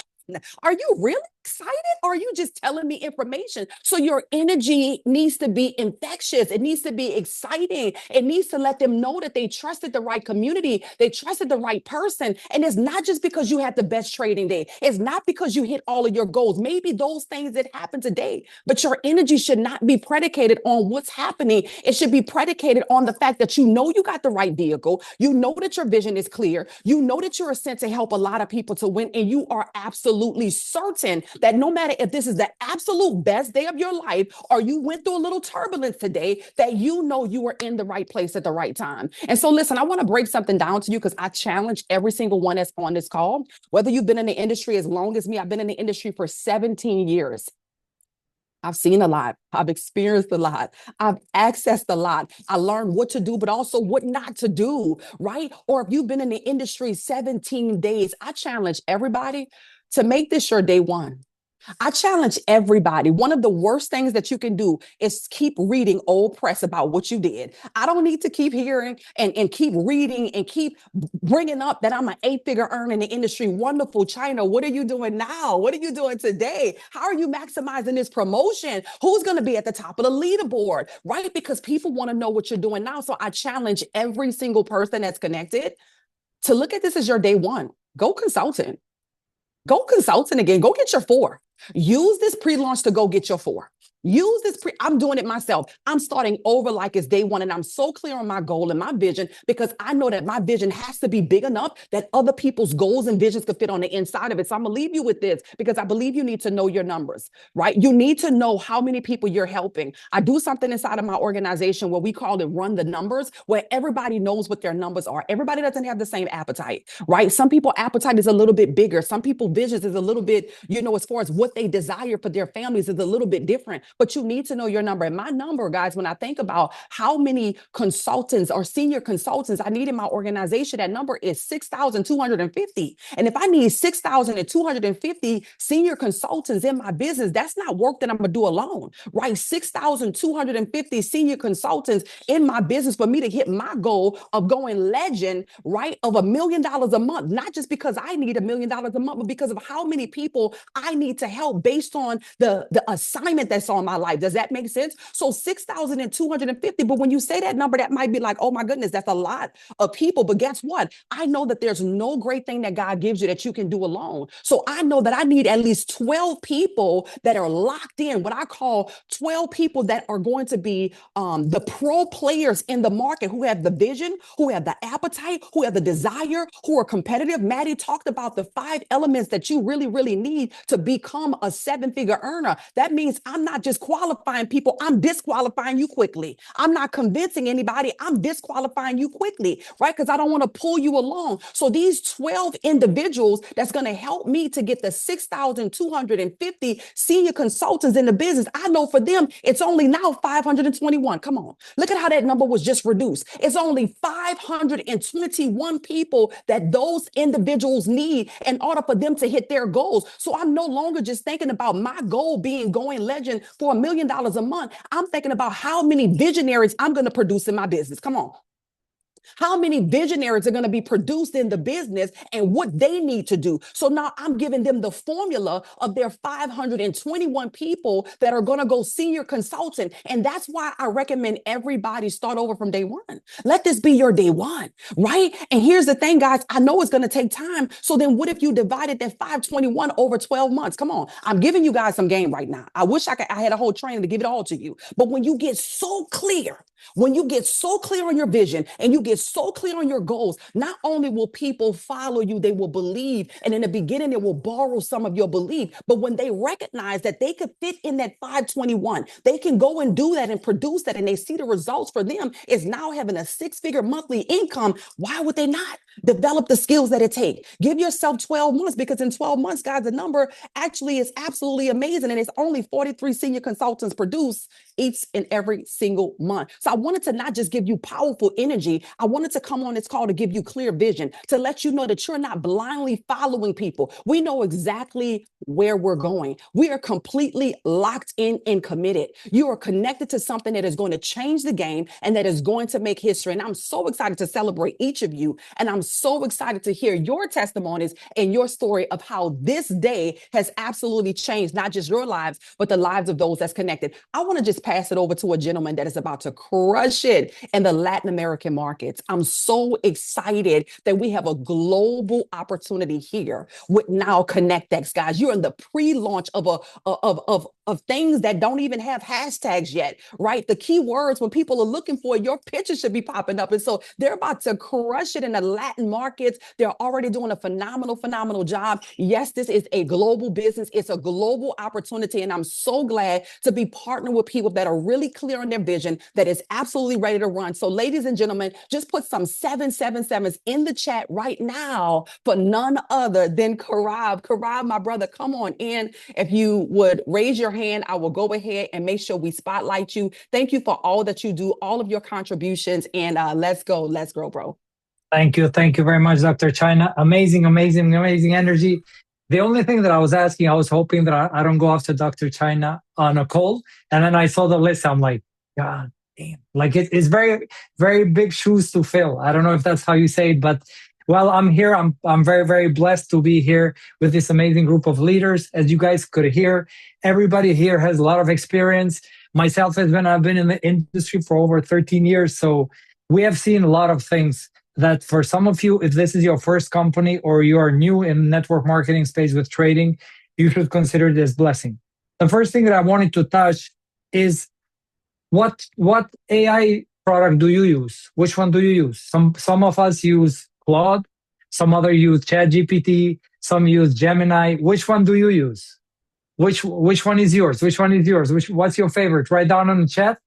Are you really excited? Or are you just telling me information? So your energy needs to be infectious. It needs to be exciting. It needs to let them know that they trusted the right community. They trusted the right person. And it's not just because you had the best trading day. It's not because you hit all of your goals. Maybe those things that happen today, but your energy should not be predicated on what's happening. It should be predicated on the fact that you know you got the right vehicle. You know that your vision is clear. You know that you're sent to help a lot of people to win. And you are absolutely certain that no matter if this is the absolute best day of your life or you went through a little turbulence today, that you know you were in the right place at the right time. And so listen, I want to break something down to you because I challenge every single one that's on this call. Whether you've been in the industry as long as me, I've been in the industry for 17 years. I've seen a lot. I've experienced a lot. I've accessed a lot. I learned what to do, but also what not to do, right? Or if you've been in the industry 17 days, I challenge everybody to make this your day one. I challenge everybody. One of the worst things that you can do is keep reading old press about what you did. I don't need to keep hearing and keep reading and keep bringing up that I'm an 8-figure earner in the industry. Wonderful, Chyna. What are you doing now? What are you doing today? How are you maximizing this promotion? Who's going to be at the top of the leaderboard, right? Because people want to know what you're doing now. So I challenge every single person that's connected to look at this as your day one. Go consulting. Go consulting again. Go get your 4. Use this pre-launch to go get your 4. Use this I'm doing it myself. I'm starting over like it's day one, and I'm so clear on my goal and my vision because I know that my vision has to be big enough that other people's goals and visions could fit on the inside of it. So I'm gonna leave you with this because I believe you need to know your numbers, right? You need to know how many people you're helping. I do something inside of my organization where we call it run the numbers, where everybody knows what their numbers are. Everybody doesn't have the same appetite, right? Some people appetite is a little bit bigger. Some people visions is a little bit, as far as what they desire for their families is a little bit different. But you need to know your number. And my number, guys, when I think about how many consultants or senior consultants I need in my organization, that number is 6,250. And if I need 6,250 senior consultants in my business, that's not work that I'm going to do alone, right? 6,250 senior consultants in my business for me to hit my goal of going legend, right? Of $1 million a month, not just because I need $1 million a month, but because of how many people I need to help based on the assignment that's on my life. Does that make sense? So 6,250. But when you say that number, that might be like, oh my goodness, that's a lot of people. But guess what? I know that there's no great thing that God gives you that you can do alone. So I know that I need at least 12 people that are locked in, what I call 12 people that are going to be the pro players in the market, who have the vision, who have the appetite, who have the desire, who are competitive. Maddie talked about the 5 elements that you really, really need to become a 7-figure earner. That means I'm not just qualifying people, I'm disqualifying you quickly. I'm not convincing anybody, I'm disqualifying you quickly, right? Because I don't want to pull you along. So these 12 individuals that's going to help me to get the 6,250 senior consultants in the business, I know for them, it's only now 521. Come on. Look at how that number was just reduced. It's only 521 people that those individuals need in order for them to hit their goals. So I'm no longer just thinking about my goal being going legend for $1 million a month. I'm thinking about how many visionaries I'm going to produce in my business. Come on. How many visionaries are going to be produced in the business and what they need to do. So now I'm giving them the formula of their 521 people that are going to go senior consultant. And that's why I recommend everybody start over from day one. Let this be your day one, right? And here's the thing, guys, I know it's going to take time. So then what if you divided that 521 over 12 months? Come on. I'm giving you guys some game right now. I wish I had a whole training to give it all to you. But when you get so clear, when you get so clear on your vision and you get so clear on your goals, not only will people follow you, they will believe. And in the beginning, they will borrow some of your belief. But when they recognize that they could fit in that 521, they can go and do that and produce that. And they see the results for them is now having a 6-figure monthly income. Why would they not develop the skills that it takes? Give yourself 12 months, because in 12 months, guys, the number actually is absolutely amazing. And it's only 43 senior consultants produced each and every single month. So I wanted to not just give you powerful energy. I wanted to come on this call to give you clear vision, to let you know that you're not blindly following people. We know exactly where we're going. We are completely locked in and committed. You are connected to something that is going to change the game and that is going to make history. And I'm so excited to celebrate each of you. And I'm so excited to hear your testimonies and your story of how this day has absolutely changed, not just your lives, but the lives of those that's connected. I want to just pass it over to a gentleman that is about to crush it in the Latin American markets. I'm so excited that we have a global opportunity here with Now ConnectX, guys. You're in the pre-launch of of things that don't even have hashtags yet, right? The keywords when people are looking for it, your picture should be popping up. And so they're about to crush it in the Latin markets. They're already doing a phenomenal job. Yes, this is a global business. It's a global opportunity. And I'm so glad to be partnered with people that are really clear on their vision, that is absolutely ready to run. So ladies and gentlemen, just put some 777s in the chat right now for none other than Korab. Korab, my brother, come on in. If you would raise your hand, I will go ahead and make sure we spotlight you. Thank you for all that you do, all of your contributions, and let's go, bro. Thank you very much, Dr. Chyna. Amazing energy. The only thing that I was asking, I was hoping that I don't go after Dr. Chyna on a call, and then I saw the list. I'm like, God damn! Like it's very big shoes to fill. I don't know if that's how you say it, but well, I'm here. I'm very blessed to be here with this amazing group of leaders. As you guys could hear, everybody here has a lot of experience. Myself, I've been in the industry for over 13 years, so we have seen a lot of things that for some of you, if this is your first company or you are new in network marketing space with trading, you should consider this blessing. The first thing that I wanted to touch is what AI product do you use? Which one do you use? Some of us use Claude, some other use ChatGPT, some use Gemini. Which one do you use? Which one is yours? What's your favorite? Write down on the chat.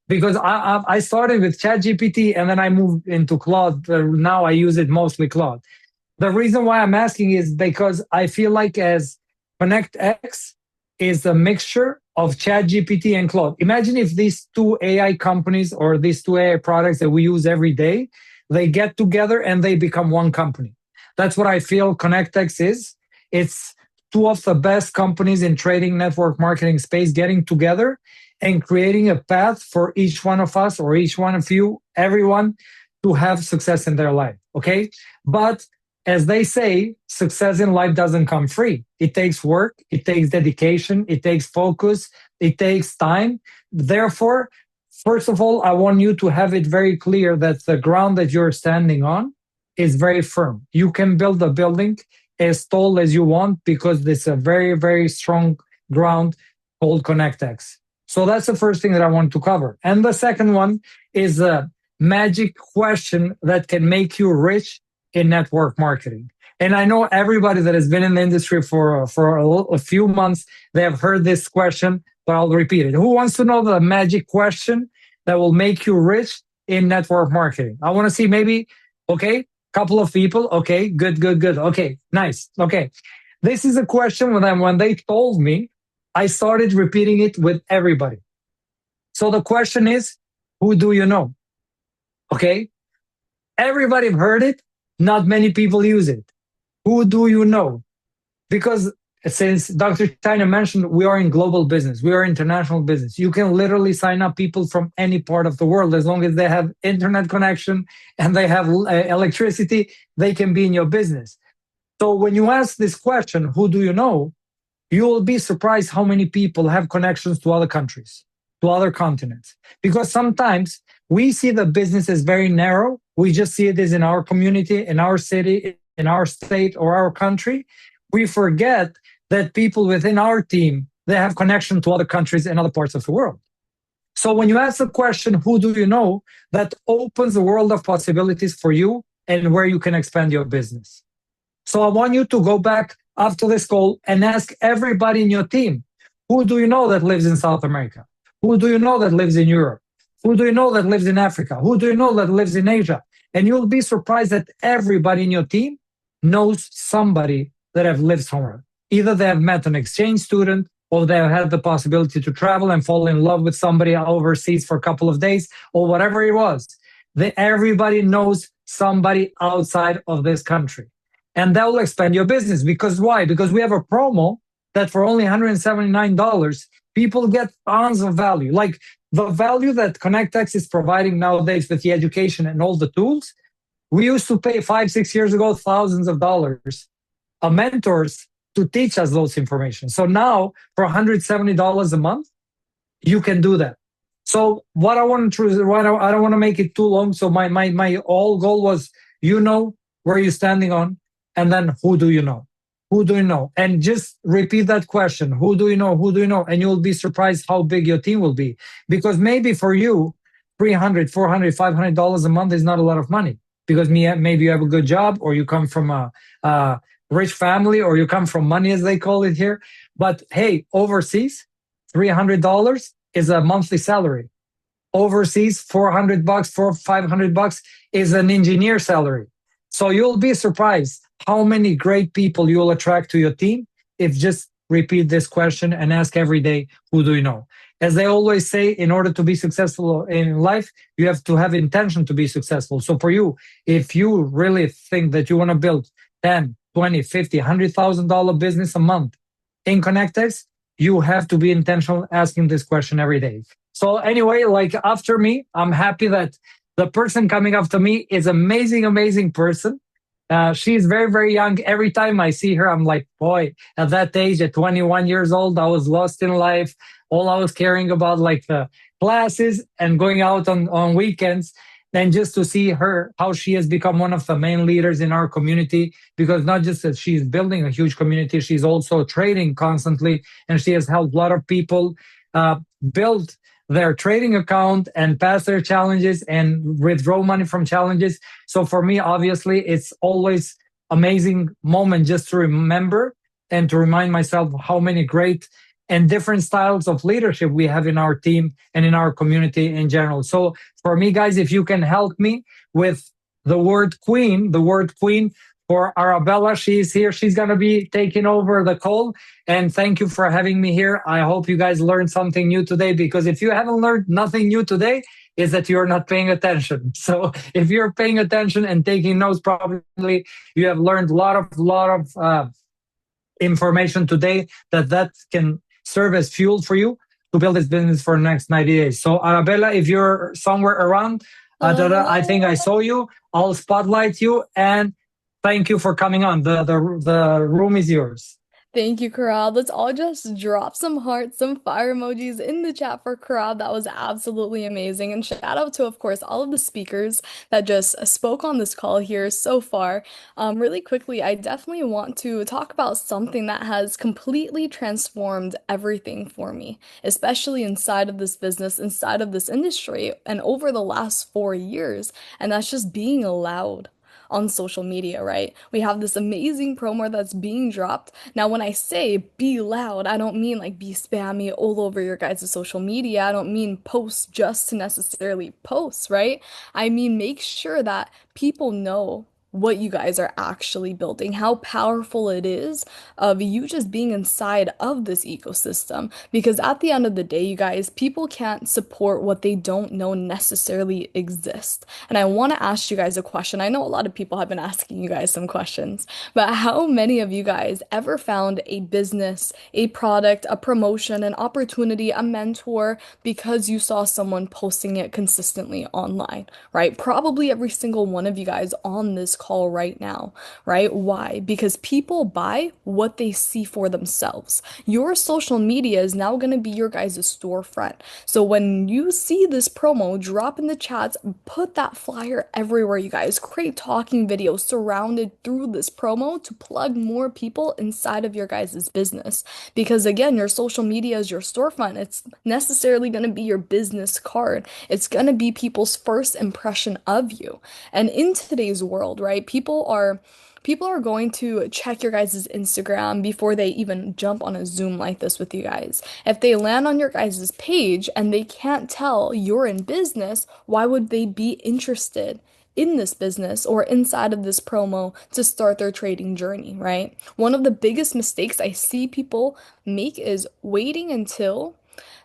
Because I started with ChatGPT and then I moved into Claude. Now I use it mostly Claude. The reason why I'm asking is because I feel like as ConnectX is a mixture of ChatGPT and Claude. Imagine if these two AI companies or these two AI products that we use every day, they get together and they become one company. That's what I feel ConnectX is. It's two of the best companies in trading network marketing space getting together and creating a path for each one of us or each one of you, everyone, to have success in their life, okay? But as they say, success in life doesn't come free. It takes work, it takes dedication, it takes focus, it takes time. Therefore, first of all, I want you to have it very clear that the ground that you're standing on is very firm. You can build a building as tall as you want because it's a very strong ground called ConnectX. So that's the first thing that I want to cover. And the second one is a magic question that can make you rich in network marketing. And I know everybody that has been in the industry for a few months, they have heard this question, but I'll repeat it. Who wants to know the magic question that will make you rich in network marketing? I want to see maybe, okay, couple of people. Okay, good. Okay, nice. Okay. This is a question when they told me, I started repeating it with everybody. So the question is, who do you know? Okay. Everybody heard it. Not many people use it. Who do you know? Because since Dr. Chyna mentioned, we are in global business. We are international business. You can literally sign up people from any part of the world. As long as they have internet connection and they have electricity, they can be in your business. So when you ask this question, who do you know? You will be surprised how many people have connections to other countries, to other continents. Because sometimes we see the business as very narrow. We just see it as in our community, in our city, in our state, or our country. We forget that people within our team, they have connection to other countries and other parts of the world. So when you ask the question, who do you know? That opens a world of possibilities for you and where you can expand your business. So I want you to go back after this call and ask everybody in your team, who do you know that lives in South America? Who do you know that lives in Europe? Who do you know that lives in Africa? Who do you know that lives in Asia? And you'll be surprised that everybody in your team knows somebody that have lived somewhere. Either they have met an exchange student or they have had the possibility to travel and fall in love with somebody overseas for a couple of days or whatever it was. Everybody knows somebody outside of this country. And that will expand your business. Because why? Because we have a promo that for only $179, people get tons of value. Like the value that ConnectX is providing nowadays with the education and all the tools, we used to pay 5-6 years ago thousands of dollars of mentors to teach us those information. So now for $170 a month, you can do that. So what I want to I don't want to make it too long. So my whole goal was, you know where you're standing on, and then who do you know? who do you know? And just repeat that question. Who do you know? Who do you know? And you'll be surprised how big your team will be. Because maybe for you, $300, $400, $500 a month is not a lot of money, because maybe you have a good job, or you come from a rich family, or you come from money, as they call it here. But hey, overseas, $300 is a monthly salary. Overseas, $400, $500 is an engineer salary. So you'll be surprised how many great people you'll attract to your team if just repeat this question and ask every day, who do you know? As they always say, in order to be successful in life, you have to have intention to be successful. So for you, if you really think that you want to build 10, 20, 50, $100,000 business a month in Connectex, you have to be intentional asking this question every day. So anyway, like after me, I'm happy that the person coming after me is amazing, amazing person. She's very, very young. Every time I see her, I'm like, boy, at that age, at 21 years old, I was lost in life. All I was caring about, like the classes and going out on weekends. And just to see her, how she has become one of the main leaders in our community, because not just that she's building a huge community, she's also trading constantly. And she has helped a lot of people build their trading account and pass their challenges and withdraw money from challenges. So for me, obviously, it's always amazing moment just to remember and to remind myself how many great and different styles of leadership we have in our team and in our community in general. So for me, guys, if you can help me with the word queen for Arabella, she's here. She's going to be taking over the call. And thank you for having me here. I hope you guys learned something new today, because if you haven't learned nothing new today, is that you're not paying attention. So if you're paying attention and taking notes, probably you have learned a lot of information today that can serve as fuel for you to build this business for the next 90 days. So Arabella, if you're somewhere around, I think I saw you. I'll spotlight you, and thank you for coming on. The room is yours. Thank you, Korab. Let's all just drop some hearts, some fire emojis in the chat for Korab. That was absolutely amazing. And shout out to, of course, all of the speakers that just spoke on this call here so far. Really quickly, I definitely want to talk about something that has completely transformed everything for me, especially inside of this business, inside of this industry, and over the last 4 years. And that's just being allowed on social media, right? We have this amazing promo that's being dropped. Now, when I say be loud, I don't mean like be spammy all over your guys' social media. I don't mean post just to necessarily post, right? I mean, make sure that people know what you guys are actually building, how powerful it is of you just being inside of this ecosystem. Because at the end of the day, you guys, people can't support what they don't know necessarily exist. And I want to ask you guys a question. I know a lot of people have been asking you guys some questions, but how many of you guys ever found a business, a product, a promotion, an opportunity, a mentor because you saw someone posting it consistently online, right? Probably every single one of you guys on this call right now, right? Why? Because people buy what they see for themselves. Your social media is now going to be your guys' storefront. So when you see this promo, drop in the chats, put that flyer everywhere, you guys. Create talking videos surrounded through this promo to plug more people inside of your guys' business. Because again, your social media is your storefront. It's necessarily going to be your business card. It's going to be people's first impression of you. And in today's world, right? People are going to check your guys' Instagram before they even jump on a Zoom like this with you guys. If they land on your guys' page and they can't tell you're in business, why would they be interested in this business or inside of this promo to start their trading journey, right? One of the biggest mistakes I see people make is waiting until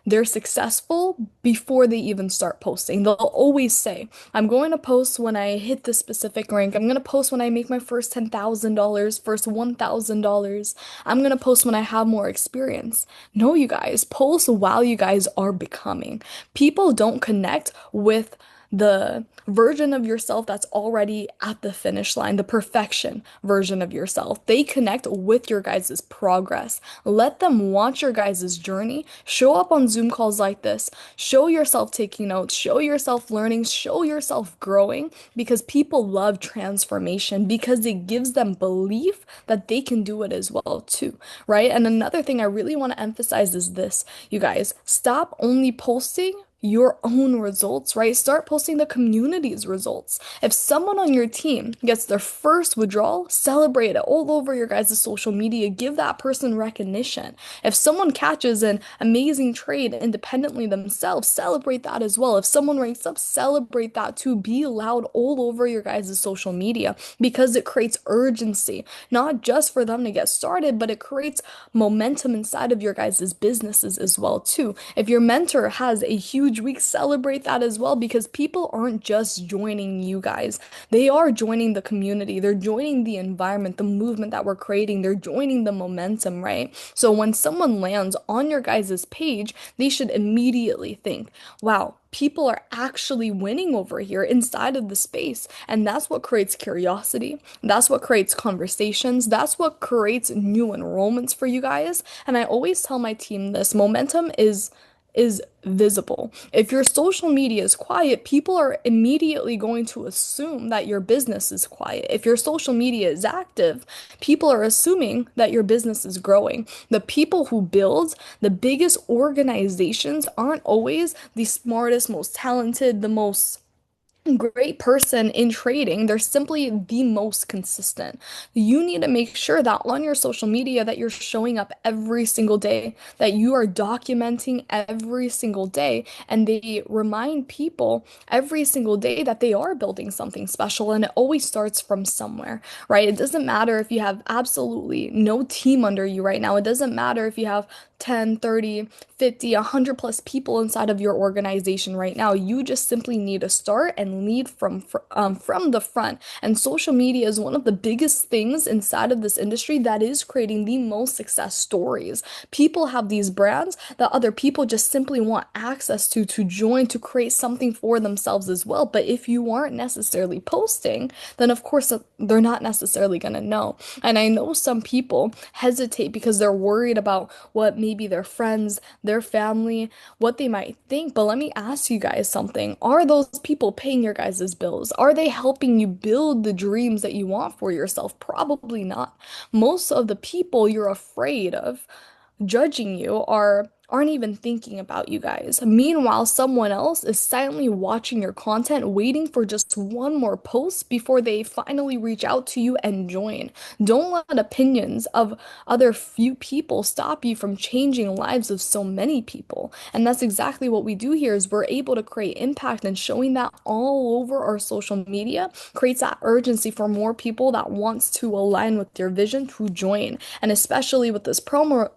they're successful before they even start posting. They'll always say, I'm going to post when I hit this specific rank. I'm going to post when I make my first $10,000, first $1,000. I'm going to post when I have more experience. No, you guys, post while you guys are becoming. People don't connect with the version of yourself that's already at the finish line, the perfection version of yourself. They connect with your guys' progress. Let them watch your guys' journey. Show up on Zoom calls like this. Show yourself taking notes. Show yourself learning. Show yourself growing, because people love transformation, because it gives them belief that they can do it as well too, right? And another thing I really want to emphasize is this, you guys, stop only posting your own results, right? Start posting the community's results. If someone on your team gets their first withdrawal, celebrate it all over your guys' social media. Give that person recognition. If someone catches an amazing trade independently themselves, celebrate that as well. If someone ranks up, celebrate that too. Be loud all over your guys' social media, because it creates urgency, not just for them to get started, but it creates momentum inside of your guys' businesses as well too. If your mentor has a huge week, celebrate that as well, because people aren't just joining you guys. They are joining the community. They're joining the environment, the movement that we're creating. They're joining the momentum, right? So when someone lands on your guys' page, they should immediately think, wow, people are actually winning over here inside of the space. And that's what creates curiosity. That's what creates conversations. That's what creates new enrollments for you guys. And I always tell my team this, momentum is visible. If your social media is quiet, people are immediately going to assume that your business is quiet. If your social media is active, people are assuming that your business is growing. The people who build the biggest organizations aren't always the smartest, most talented, the most great person in trading. They're simply the most consistent. You need to make sure that on your social media that you're showing up every single day, that you are documenting every single day, and they remind people every single day that they are building something special. And it always starts from somewhere, right? It doesn't matter if you have absolutely no team under you right now. It doesn't matter if you have 10, 30, 50, 100 plus people inside of your organization right now. You just simply need to start and lead from the front. And social media is one of the biggest things inside of this industry that is creating the most success stories. People have these brands that other people just simply want access to join, to create something for themselves as well. But if you aren't necessarily posting, then of course they're not necessarily going to know. And I know some people hesitate because they're worried about what maybe their friends, their family, what they might think. But let me ask you guys something. Are those people paying your guys' bills? Are they helping you build the dreams that you want for yourself? Probably not. Most of the people you're afraid of judging you aren't even thinking about you guys. Meanwhile, someone else is silently watching your content, waiting for just one more post before they finally reach out to you and join. Don't let opinions of other few people stop you from changing lives of so many people. And that's exactly what we do here, is we're able to create impact, and showing that all over our social media creates that urgency for more people that wants to align with your vision to join. And especially with this promo,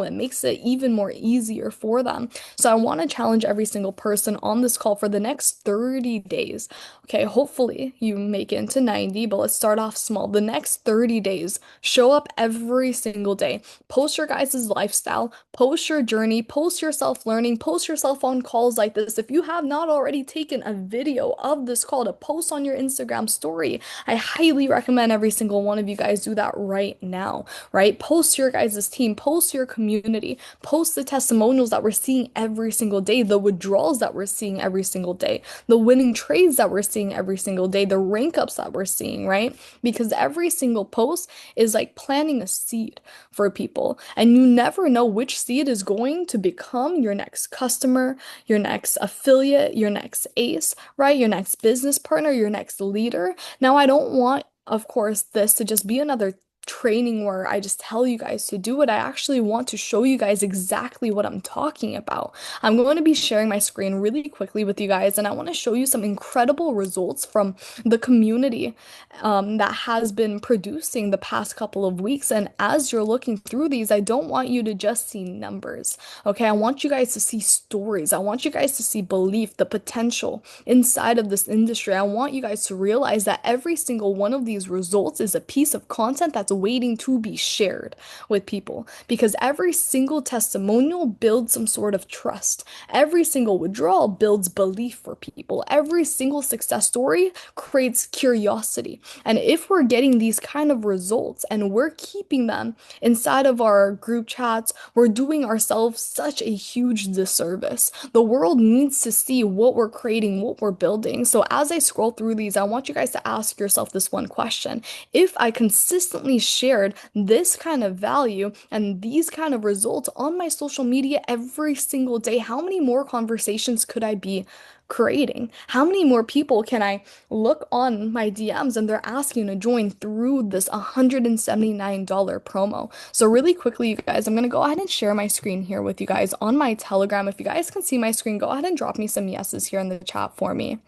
it makes it even more easier for them. So I want to challenge every single person on this call for the next 30 days. Okay, hopefully you make it into 90, but let's start off small. The next 30 days, show up every single day. Post your guys' lifestyle, post your journey, post yourself learning, post yourself on calls like this. If you have not already taken a video of this call to post on your Instagram story, I highly recommend every single one of you guys do that right now, right? Post your guys' team, post your community, post the testimonials that we're seeing every single day, the withdrawals that we're seeing every single day, the winning trades that we're seeing every single day, the rank ups that we're seeing, right? Because every single post is like planting a seed for people, and you never know which seed is going to become your next customer, your next affiliate, your next ace, right? Your next business partner, your next leader. Now, I don't want, of course, this to just be another training where I just tell you guys to do it. I actually want to show you guys exactly what I'm talking about. I'm going to be sharing my screen really quickly with you guys, and I want to show you some incredible results from the community that has been producing the past couple of weeks. And as you're looking through these, I don't want you to just see numbers. Okay, I want you guys to see stories. I want you guys to see belief, the potential inside of this industry. I want you guys to realize that every single one of these results is a piece of content that's waiting to be shared with people, because every single testimonial builds some sort of trust. Every single withdrawal builds belief for people. Every single success story creates curiosity. And if we're getting these kind of results and we're keeping them inside of our group chats, we're doing ourselves such a huge disservice. The world needs to see what we're creating, what we're building. So as I scroll through these, I want you guys to ask yourself this one question. If I consistently shared this kind of value and these kind of results on my social media every single day, how many more conversations could I be creating? How many more people can I look on my DMs and they're asking to join through this $179 promo? So really quickly, you guys, I'm going to go ahead and share my screen here with you guys on my Telegram. If you guys can see my screen, go ahead and drop me some yeses here in the chat for me.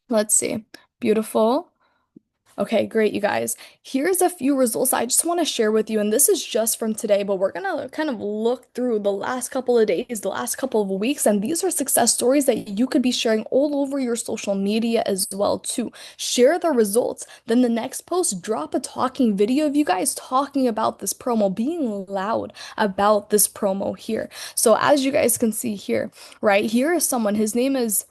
Let's see. Beautiful. Okay, great, you guys. Here's a few results I just want to share with you, and this is just from today, but we're gonna kind of look through the last couple of days, the last couple of weeks, and these are success stories that you could be sharing all over your social media as well too. Share the results. Then the next post, drop a talking video of you guys talking about this promo, being loud about this promo here. So as you guys can see here, right, here is someone, his name is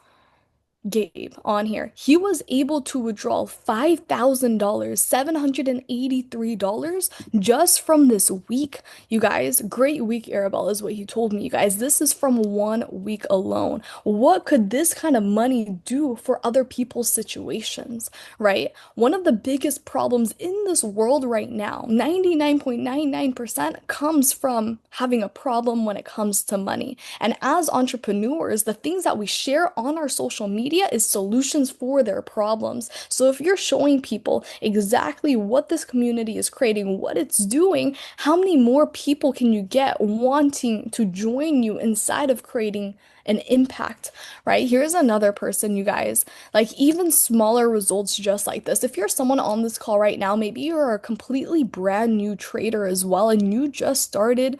Gabe on here. He was able to withdraw $5,000, $783 just from this week. You guys, great week, Arabella, is what he told me. You guys, this is from 1 week alone. What could this kind of money do for other people's situations, right? One of the biggest problems in this world right now, 99.99% comes from having a problem when it comes to money. And as entrepreneurs, the things that we share on our social media is solutions for their problems. So if you're showing people exactly what this community is creating, what it's doing, how many more people can you get wanting to join you inside of creating an impact, right? Here's another person, you guys, like even smaller results just like this. If you're someone on this call right now, maybe you're a completely brand new trader as well, and you just started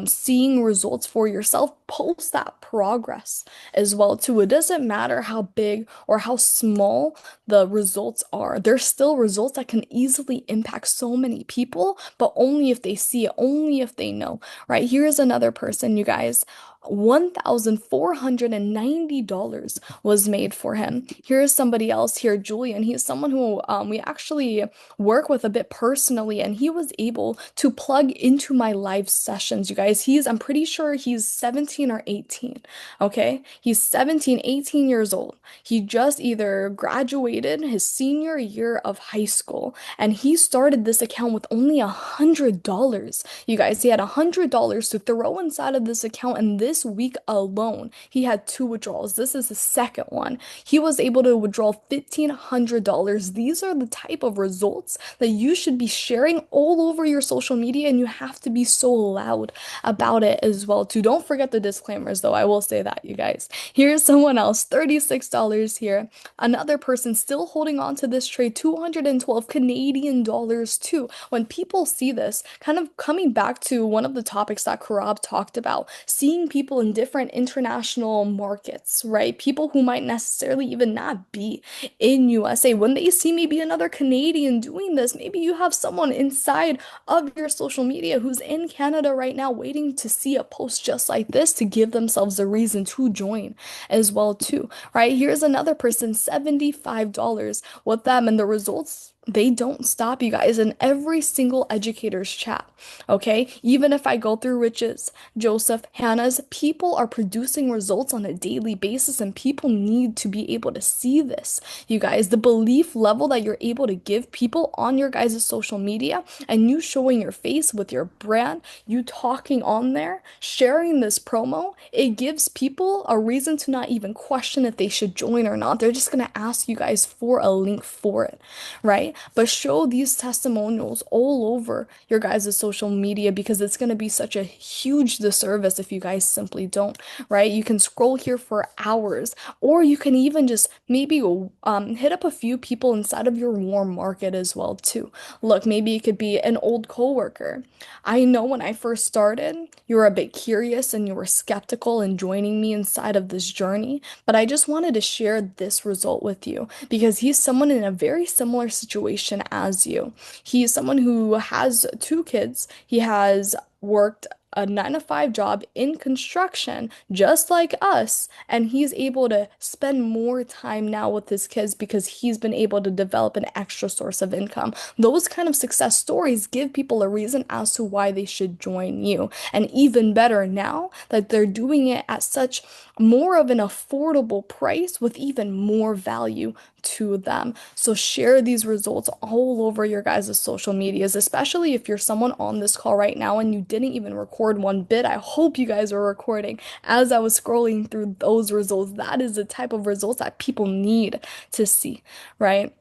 seeing results for yourself, post that progress as well too. It doesn't matter how big or how small the results are. There's still results that can easily impact so many people, but only if they see it, only if they know, right? Here's another person, you guys. $1,490 was made for him. Here's somebody else here, Julian. He's someone who we actually work with a bit personally, and he was able to plug into my live sessions. You guys, I'm pretty sure he's 17 or 18. Okay, he's 17, 18 years old. He just either graduated his senior year of high school, and he started this account with only $100. You guys, he had $100 to throw inside of this account, and this week alone, he had 2 withdrawals. This is the second one. He was able to withdraw $1,500. These are the type of results that you should be sharing all over your social media, and you have to be so loud about it as well too. Don't forget the disclaimers though. I will say that, you guys. Here's someone else, $36 here. Another person still holding on to this trade, 212 Canadian dollars too. When people see this, kind of coming back to one of the topics that Korab talked about, seeing people in different international markets, right? People who might necessarily even not be in USA. When they see maybe another Canadian doing this, maybe you have someone inside of your social media who's in Canada right now waiting to see a post just like this to give themselves a reason to join as well too, right? Here's another person, $75 with them, and the results, they don't stop, you guys, in every single educator's chat, okay? Even if I go through Rich's, Joseph, Hannah's, people are producing results on a daily basis, and people need to be able to see this, you guys. The belief level that you're able to give people on your guys' social media, and you showing your face with your brand, you talking on there, sharing this promo, it gives people a reason to not even question if they should join or not. They're just gonna ask you guys for a link for it, right? But show these testimonials all over your guys' social media, because it's going to be such a huge disservice if you guys simply don't, right? You can scroll here for hours, or you can even just maybe hit up a few people inside of your warm market as well too. Look, maybe it could be an old coworker. I know when I first started, you were a bit curious and you were skeptical in joining me inside of this journey, but I just wanted to share this result with you because he's someone in a very similar situation situation as you. He is someone who has two kids. He has worked a 9 to 5 job in construction, just like us, and he's able to spend more time now with his kids because he's been able to develop an extra source of income. Those kind of success stories give people a reason as to why they should join you. And even better now that they're doing it at such more of an affordable price with even more value to them. So share these results all over your guys' social medias, especially if you're someone on this call right now and you didn't even record one bit. I hope you guys are recording as I was scrolling through those results. That is the type of results that people need to see, right?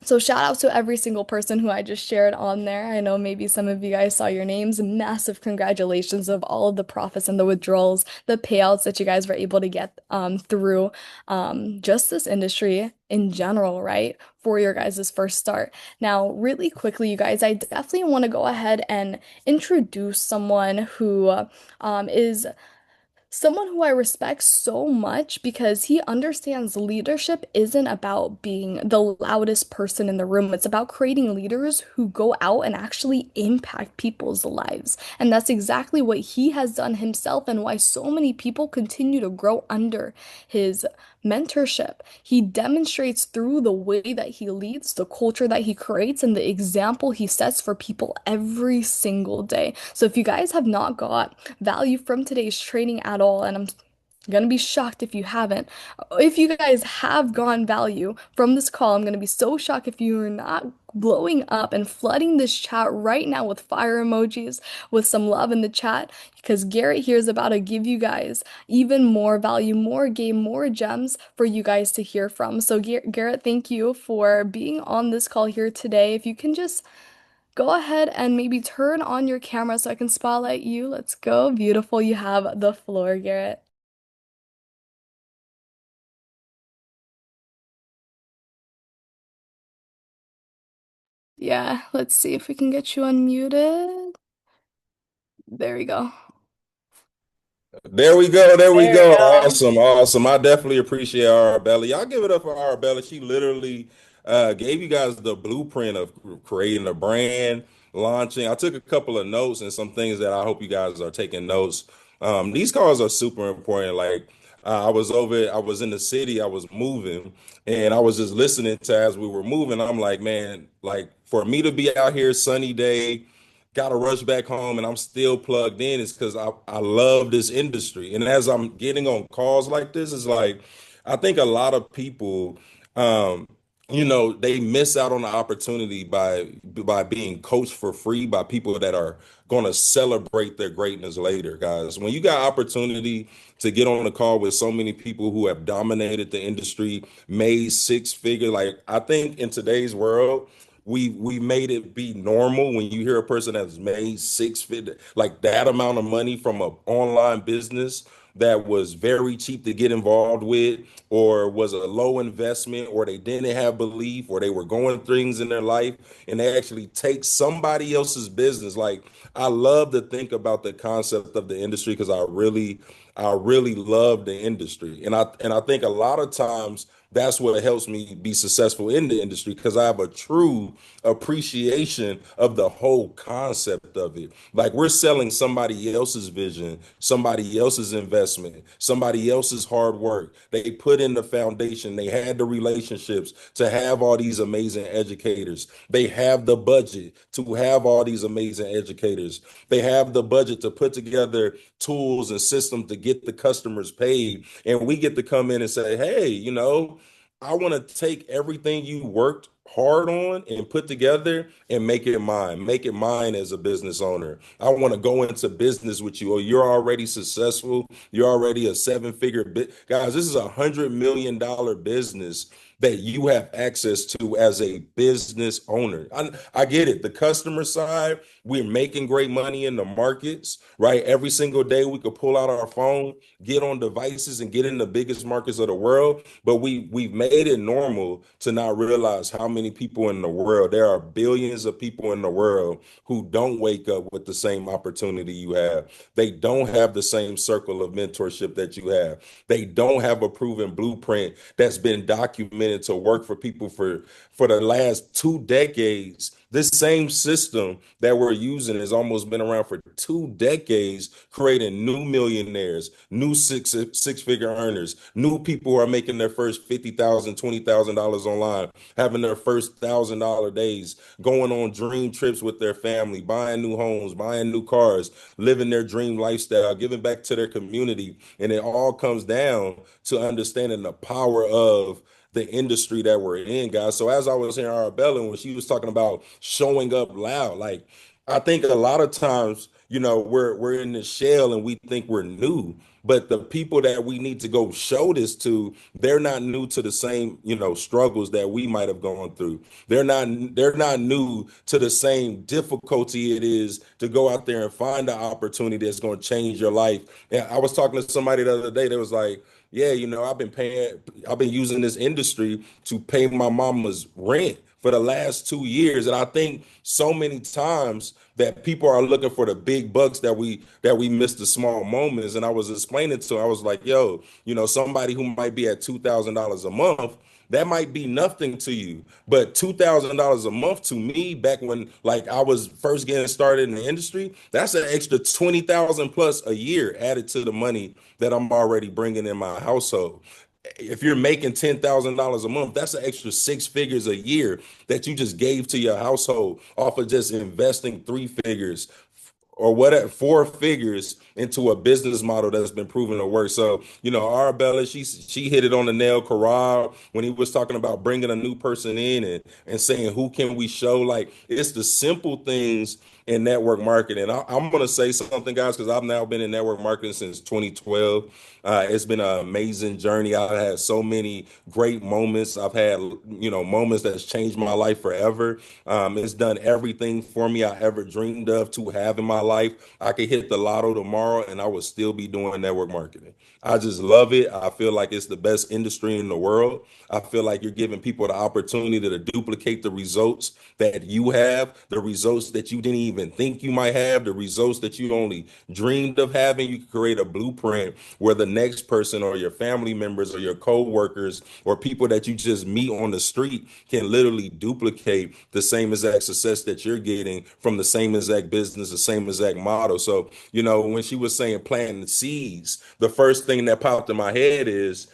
So shout out to every single person who I just shared on there. I know maybe some of you guys saw your names. Massive congratulations of all of the profits and the withdrawals, the payouts that you guys were able to get through just this industry in general, right? For your guys' first start. Now, really quickly, you guys, I definitely want to go ahead and introduce someone who is someone who I respect so much because he understands leadership isn't about being the loudest person in the room. It's about creating leaders who go out and actually impact people's lives. And that's exactly what he has done himself and why so many people continue to grow under his mentorship. He demonstrates through the way that he leads, the culture that he creates, and the example he sets for people every single day. So if you guys have not got value from today's training at all, and I'm gonna be shocked if you haven't. If you guys have gotten value from this call, I'm gonna be so shocked if you're not blowing up and flooding this chat right now with fire emojis, with some love in the chat, because Garrett here is about to give you guys even more value, more game, more gems for you guys to hear from. So Garrett, thank you for being on this call here today. If you can just go ahead and maybe turn on your camera so I can spotlight you. Let's go. Beautiful. You have the floor, Garrett. Yeah, let's see if we can get you unmuted. There we go. There we go. There we There we go. go. Awesome. Awesome. I definitely appreciate Arabella. Y'all give it up for Arabella. She literally gave you guys the blueprint of creating a brand, launching. I took a couple of notes and some things that I hope you guys are taking notes. These calls are super important. Like I was in the city, I was moving, and I was just listening to as we were moving. I'm like, man, like for me to be out here, sunny day, got to rush back home and I'm still plugged in is because I love this industry. And as I'm getting on calls like this, it's like I think a lot of people um, they miss out on the opportunity by being coached for free by people that are going to celebrate their greatness later, guys. When you got opportunity to get on a call with so many people who have dominated the industry, made six figure, like I think in today's world, we made it be normal when you hear a person that's made six figure like that amount of money from an online business that was very cheap to get involved with, or was a low investment, or they didn't have belief, or they were going things in their life and they actually take somebody else's business. Like I love to think about the concept of the industry because I really love the industry. And I think a lot of times that's what helps me be successful in the industry because I have a true appreciation of the whole concept of it. Like we're selling somebody else's vision, somebody else's investment, somebody else's hard work. They put in the foundation, they had the relationships to have all these amazing educators. They have the budget to have all these amazing educators. They have the budget to put together tools and systems to get the customers paid. And we get to come in and say, hey, I want to take everything you worked hard on and put together and make it mine as a business owner. I want to go into business with you. Or you're already successful. You're already a seven-figure guys. This is $100 million business that you have access to as a business owner. I get it. The customer side, we're making great money in the markets, right? Every single day we could pull out our phone, get on devices and get in the biggest markets of the world. But we've made it normal to not realize how many people in the world, there are billions of people in the world who don't wake up with the same opportunity you have. They don't have the same circle of mentorship that you have. They don't have a proven blueprint that's been documented implemented to work for people for the last 2 decades. This same system that we're using has almost been around for 2 decades, creating new millionaires, new six-figure earners, new people who are making their first $50,000, $20,000 online, having their first $1,000 days, going on dream trips with their family, buying new homes, buying new cars, living their dream lifestyle, giving back to their community. And it all comes down to understanding the power of the industry that we're in, guys. So as I was hearing Arabella, when she was talking about showing up loud, like I think a lot of times, we're in the shell and we think we're new, but the people that we need to go show this to, they're not new to the same, struggles that we might have gone through. They're not new to the same difficulty it is to go out there and find an opportunity that's going to change your life. And I was talking to somebody the other day that was like, yeah, I've been using this industry to pay my mama's rent for the last 2 years. And I think so many times that people are looking for the big bucks that we miss the small moments. And I was explaining to her, I was like, yo, somebody who might be at $2,000 a month, that might be nothing to you, but $2,000 a month to me, back when like I was first getting started in the industry, that's an extra 20,000 plus a year added to the money that I'm already bringing in my household. If you're making $10,000 a month, that's an extra 6 figures a year that you just gave to your household off of just investing 3 figures or whatever, 4 figures into a business model that's been proven to work. So, Arabella, she hit it on the nail. Korab, when he was talking about bringing a new person in and saying, who can we show? Like, it's the simple things in network marketing. I'm going to say something, guys, because I've now been in network marketing since 2012. It's been an amazing journey. I've had so many great moments. I've had, moments that's changed my life forever. It's done everything for me I ever dreamed of to have in my life. I could hit the lotto tomorrow and I would still be doing network marketing. I just love it. I feel like it's the best industry in the world. I feel like you're giving people the opportunity to duplicate the results that you have, the results that you didn't even think you might have, the results that you only dreamed of having. You can create a blueprint where the next person or your family members or your co-workers or people that you just meet on the street can literally duplicate the same exact success that you're getting from the same exact business, the same exact model. So, when she was saying planting seeds, the first thing that popped in my head is,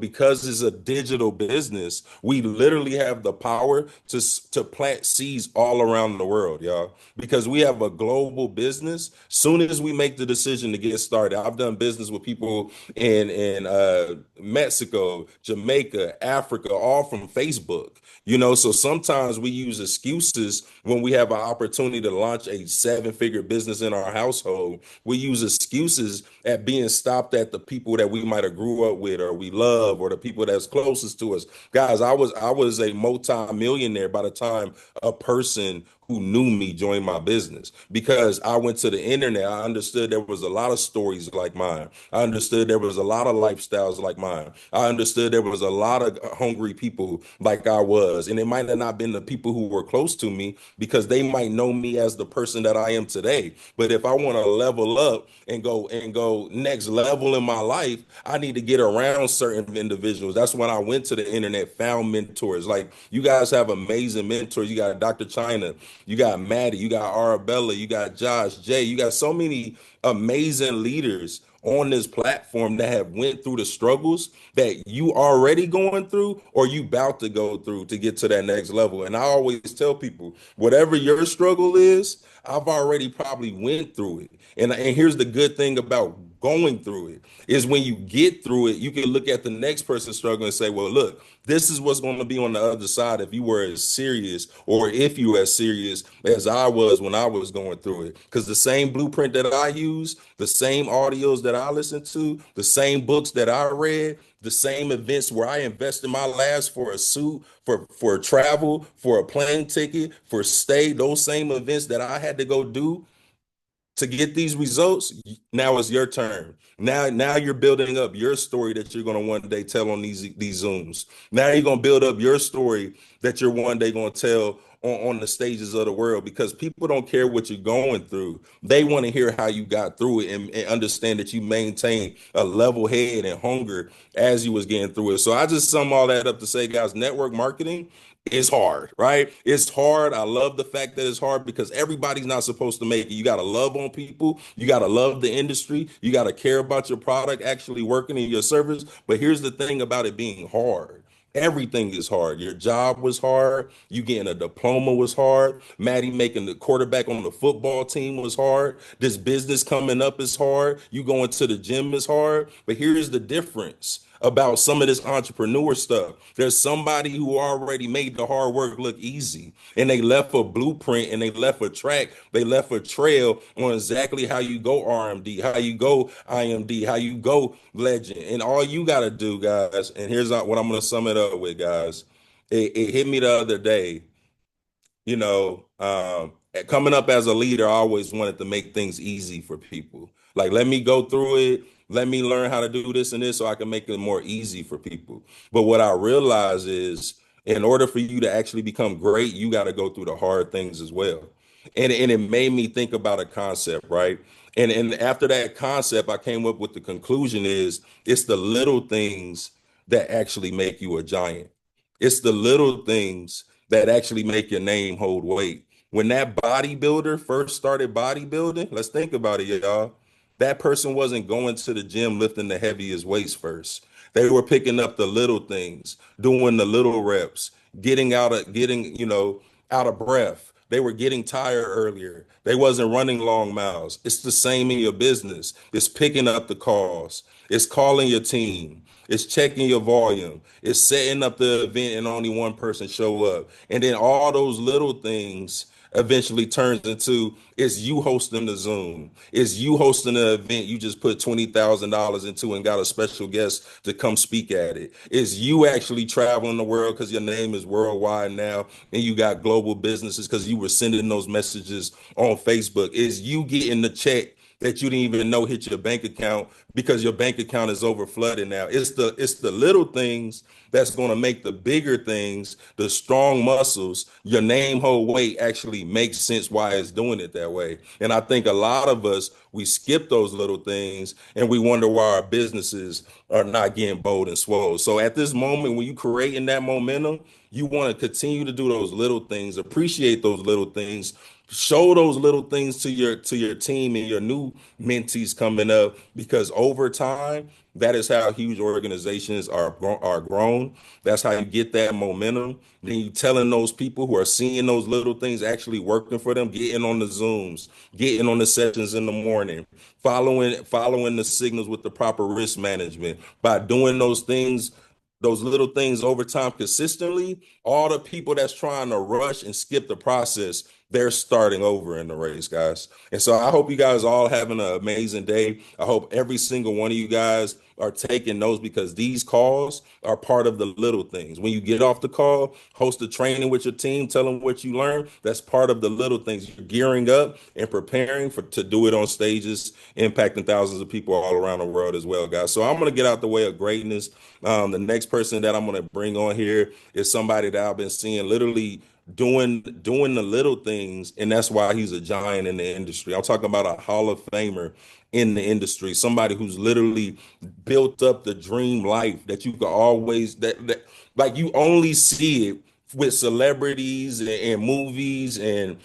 because it's a digital business, we literally have the power to plant seeds all around the world, y'all, because we have a global business. Soon as we make the decision to get started, I've done business with people in Mexico, Jamaica, Africa, all from Facebook. So sometimes we use excuses when we have an opportunity to launch a 7-figure business in our household. We use excuses at being stopped at the people that we might have grew up with or we love, or the people that's closest to us. Guys, I was a multi-millionaire by the time a person who knew me joined my business, because I went to the internet. I understood there was a lot of stories like mine. I understood there was a lot of lifestyles like mine. I understood there was a lot of hungry people like I was. And it might have not been the people who were close to me, because they might know me as the person that I am today. But if I want to level up and go next level in my life, I need to get around certain individuals. That's when I went to the internet, found mentors. Like, you guys have amazing mentors. You got Dr. Chyna, you got Maddie, you got Arabella, you got Josh, Jay. You got so many amazing leaders on this platform that have went through the struggles that you already going through or you about to go through to get to that next level. And I always tell people, whatever your struggle is, I've already probably went through it. And here's the good thing about going through it is, when you get through it, you can look at the next person struggling and say, well, look, this is what's going to be on the other side if you were as serious, or if you were as serious as I was when I was going through it. Because the same blueprint that I use, the same audios that I listened to, the same books that I read, the same events where I invested my last for a suit, for travel, for a plane ticket, for stay, those same events that I had to go do to get these results. Now it's your turn. Now you're building up your story that you're going to one day tell on these Zooms. Now you're going to build up your story that you're one day going to tell on the stages of the world, because people don't care what you're going through. They want to hear how you got through it, and understand that you maintain a level head and hunger as you was getting through it. So I just sum all that up to say, guys, network marketing is hard, right? It's hard. I love the fact that it's hard because everybody's not supposed to make it. You got to love on people. You got to love the industry. You got to care about your product actually working in your service. But here's the thing about it being hard. Everything is hard. Your job was hard. You getting a diploma was hard. Maddie making the quarterback on the football team was hard. This business coming up is hard. You going to the gym is hard. But here's the difference about some of this entrepreneur stuff. There's somebody who already made the hard work look easy, and they left a blueprint, and they left a track, they left a trail on exactly how you go RMD, how you go IMD, how you go legend. And all you got to do, guys, and here's what I'm going to sum it up with, guys. It hit me the other day. Coming up as a leader, I always wanted to make things easy for people. Like, let me go through it. Let me learn how to do this and this so I can make it more easy for people. But what I realize is, in order for you to actually become great, you got to go through the hard things as well. And it made me think about a concept, right? And after that concept, I came up with the conclusion is it's the little things that actually make you a giant. It's the little things that actually make your name hold weight. When that bodybuilder first started bodybuilding, let's think about it, y'all. That person wasn't going to the gym lifting the heaviest weights first. They were picking up the little things, doing the little reps, out of breath. They were getting tired earlier. They wasn't running long miles. It's the same in your business. It's picking up the calls. It's calling your team. It's checking your volume. It's setting up the event and only one person show up. And then all those little things eventually turns into it's you hosting the Zoom. It's you hosting the event you just put $20,000 into and got a special guest to come speak at it. It's you actually traveling the world because your name is worldwide now and you got global businesses because you were sending those messages on Facebook. It's you getting the check that you didn't even know hit your bank account because your bank account is over flooded now. It's the little things that's going to make the bigger things, the strong muscles, your name hold weight actually makes sense why it's doing it that way. And I think a lot of us, we skip those little things and we wonder why our businesses are not getting bold and swole. So at this moment, when you creating that momentum, you want to continue to do those little things, appreciate those little things, show those little things to your team and your new mentees coming up, because over time, that is how huge organizations are grown. That's how you get that momentum. Then you telling those people who are seeing those little things actually working for them, getting on the Zooms, getting on the sessions in the morning, following the signals with the proper risk management. By doing those things, those little things over time consistently, all the people that's trying to rush and skip the process, they're starting over in the race, guys. And so I hope you guys all having an amazing day. I hope every single one of you guys are taking notes, because these calls are part of the little things. When you get off the call, host a training with your team, tell them what you learned. That's part of the little things. You're gearing up and preparing to do it on stages, impacting thousands of people all around the world as well, guys. So I'm going to get out the way of greatness. The next person that I'm going to bring on here is somebody that I've been seeing literally doing the little things, and that's why he's a giant in the industry. I'm talking about a Hall of Famer in the industry, somebody who's literally built up the dream life that you could always that like you only see it with celebrities and movies and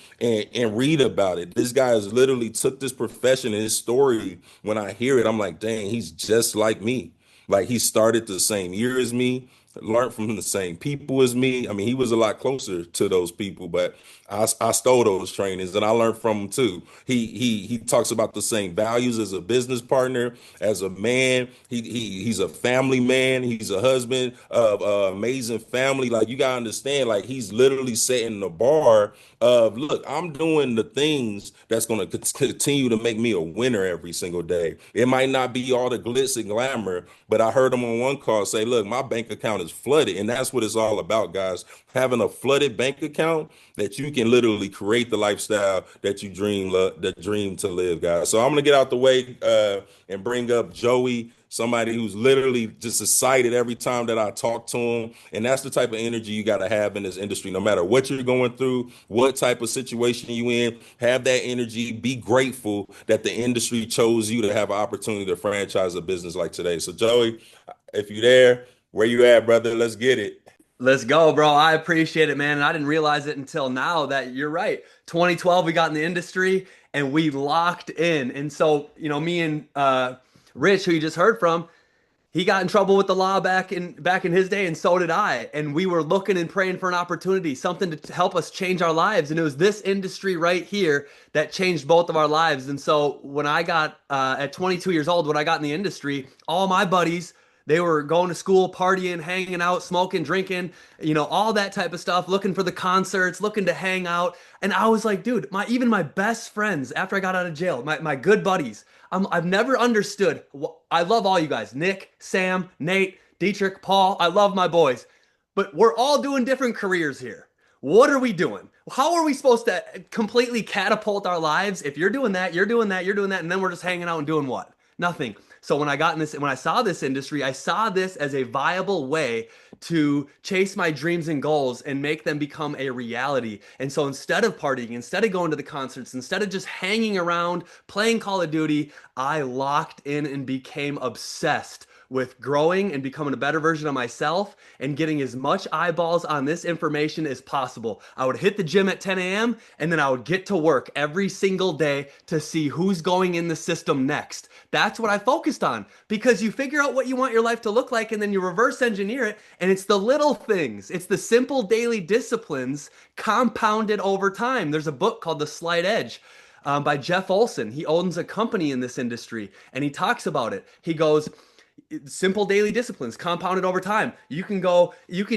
read about it. This guy has literally took this profession and his story. When I hear it, I'm like, dang, he's just like me. Like, he started the same year as me, learned from the same people as me. I mean, he was a lot closer to those people, but I stole those trainings and I learned from him too. He talks about the same values as a business partner, as a man. He's a family man. He's a husband of amazing family. Like, you gotta understand, like, he's literally setting the bar of, look, I'm doing the things that's going to continue to make me a winner every single day. It might not be all the glitz and glamour, but I heard him on one call say, look, my bank account account is flooded. And that's what it's all about, guys. Having a flooded bank account that you can literally create the lifestyle that you dream to live, guys. So I'm gonna get out the way and bring up Joey, somebody who's literally just excited every time that I talk to him. And that's the type of energy you got to have in this industry. No matter what you're going through, what type of situation you in, have that energy. Be grateful that the industry chose you to have an opportunity to franchise a business like today. So Joey, if you're there, where you at, brother? Let's get it. Let's go, bro. I appreciate it, man. And I didn't realize it until now that you're right. 2012, we got in the industry and we locked in. And so, me and Rich, who you just heard from, he got in trouble with the law back in his day, and so did I. And we were looking and praying for an opportunity, something to help us change our lives. And it was this industry right here that changed both of our lives. And so when I got at 22 years old, when I got in the industry, all my buddies, they were going to school, partying, hanging out, smoking, drinking, all that type of stuff, looking for the concerts, looking to hang out. And I was like, dude, even my best friends after I got out of jail, my good buddies, I've never understood. I love all you guys, Nick, Sam, Nate, Dietrich, Paul. I love my boys, but we're all doing different careers here. What are we doing? How are we supposed to completely catapult our lives if you're doing that, you're doing that, you're doing that, and then we're just hanging out and doing what? Nothing. So when I saw this industry, I saw this as a viable way to chase my dreams and goals and make them become a reality. And so instead of partying, instead of going to the concerts, instead of just hanging around, playing Call of Duty, I locked in and became obsessed with growing and becoming a better version of myself and getting as much eyeballs on this information as possible. I would hit the gym at 10 a.m. and then I would get to work every single day to see who's going in the system next. That's what I focused on, because you figure out what you want your life to look like and then you reverse engineer it. And it's the little things. It's the simple daily disciplines compounded over time. There's a book called The Slight Edge by Jeff Olson. He owns a company in this industry and he talks about it. He goes, simple daily disciplines compounded over time. You can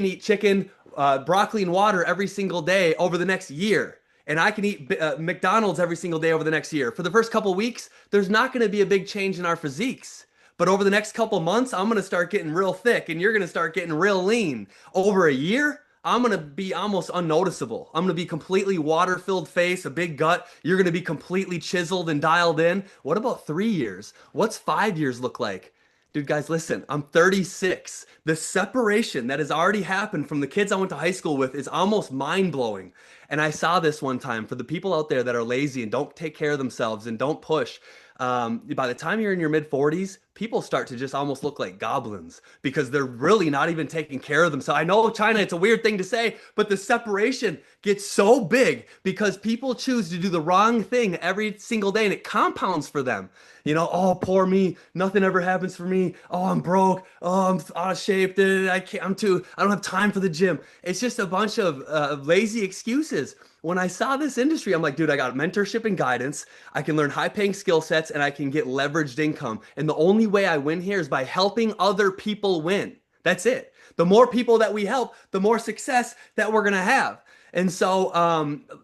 eat chicken, broccoli and water every single day over the next year. And I can eat McDonald's every single day over the next year. For the first couple of weeks, there's not going to be a big change in our physiques. But over the next couple of months, I'm going to start getting real thick and you're going to start getting real lean. Over a year, I'm going to be almost unnoticeable. I'm going to be completely water-filled face, a big gut. You're going to be completely chiseled and dialed in. What about 3 years? What's 5 years look like? Dude, guys, listen, I'm 36. The separation that has already happened from the kids I went to high school with is almost mind-blowing. And I saw this one time for the people out there that are lazy and don't take care of themselves and don't push. By the time you're in your mid-40s, people start to just almost look like goblins because they're really not even taking care of themselves. I know, Chyna, it's a weird thing to say, but the separation gets so big because people choose to do the wrong thing every single day and it compounds for them. Oh, poor me. Nothing ever happens for me. Oh, I'm broke. Oh, I'm out of shape. I don't have time for the gym. It's just a bunch of lazy excuses. When I saw this industry, I'm like, dude, I got mentorship and guidance. I can learn high-paying skill sets and I can get leveraged income. And the only way I win here is by helping other people win. That's it. The more people that we help, the more success that we're going to have. And so,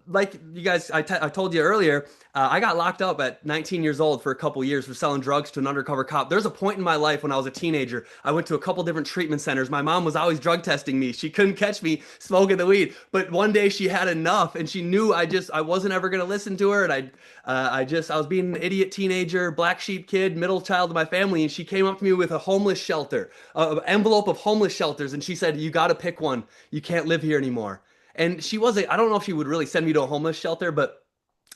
like you guys, I told you earlier, I got locked up at 19 years old for a couple years for selling drugs to an undercover cop. There's a point in my life when I was a teenager, I went to a couple different treatment centers. My mom was always drug testing me. She couldn't catch me smoking the weed. But one day she had enough and she knew I wasn't ever going to listen to her. And I was being an idiot teenager, black sheep kid, middle child of my family. And she came up to me with a homeless shelter, an envelope of homeless shelters. And she said, you got to pick one. You can't live here anymore. And I don't know if she would really send me to a homeless shelter, but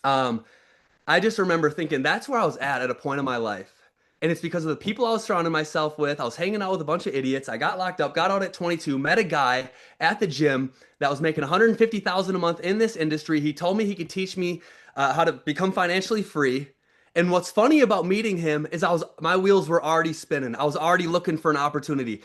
I just remember thinking that's where I was at a point in my life. And it's because of the people I was surrounding myself with. I was hanging out with a bunch of idiots. I got locked up, got out at 22, met a guy at the gym that was making $150,000 a month in this industry. He told me he could teach me how to become financially free. And what's funny about meeting him is my wheels were already spinning. I was already looking for an opportunity.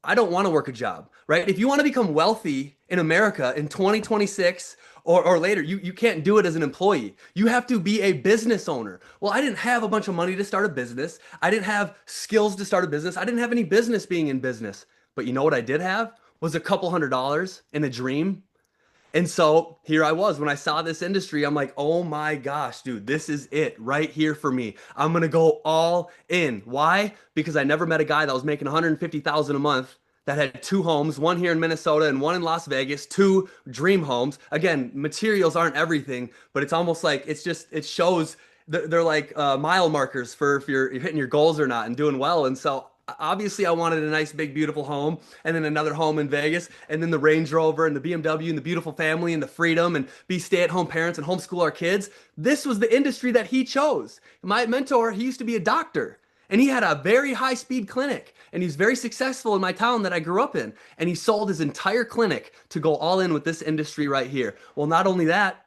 I don't want to work a job, right? If you want to become wealthy in America in 2026 or later, you can't do it as an employee. You have to be a business owner. Well, I didn't have a bunch of money to start a business. I didn't have skills to start a business. I didn't have any business being in business. But you know what I did have was a couple $100 and a dream. And so here I was, when I saw this industry, I'm like, oh my gosh, dude, this is it right here for me. I'm going to go all in. Why? Because I never met a guy that was making $150,000 a month that had 2 homes, one here in Minnesota and one in Las Vegas, 2 dream homes. Again, materials aren't everything, but it's almost like it shows they're like mile markers for if you're hitting your goals or not and doing well. And so obviously I wanted a nice, big, beautiful home and then another home in Vegas and then the Range Rover and the BMW and the beautiful family and the freedom and be stay-at-home parents and homeschool our kids. This was the industry that he chose. My mentor, he used to be a doctor. And he had a very high speed clinic and he's very successful in my town that I grew up in. And he sold his entire clinic to go all in with this industry right here. Well, not only that,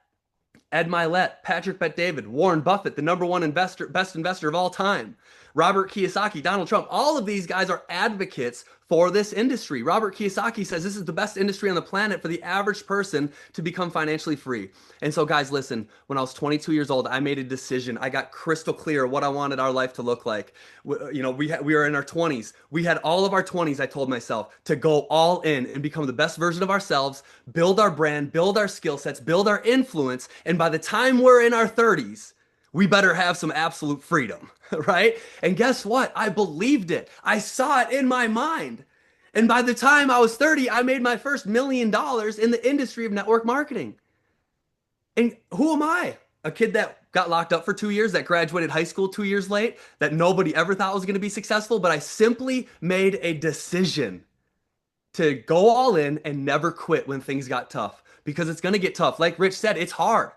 Ed Mylett, Patrick Bet-David, Warren Buffett, the #1 investor, best investor of all time, Robert Kiyosaki, Donald Trump, all of these guys are advocates for this industry. Robert Kiyosaki says this is the best industry on the planet for the average person to become financially free. And so guys, listen, when I was 22 years old, I made a decision. I got crystal clear what I wanted our life to look like. We were in our 20s. We had all of our 20s, I told myself, to go all in and become the best version of ourselves, build our brand, build our skill sets, build our influence. And by the time we're in our 30s, we better have some absolute freedom, right? And guess what? I believed it. I saw it in my mind. And by the time I was 30, I made my first $1 million in the industry of network marketing. And who am I? A kid that got locked up for 2 years, that graduated high school 2 years late, that nobody ever thought was going to be successful, but I simply made a decision to go all in and never quit when things got tough, because it's going to get tough. Like Rich said, it's hard.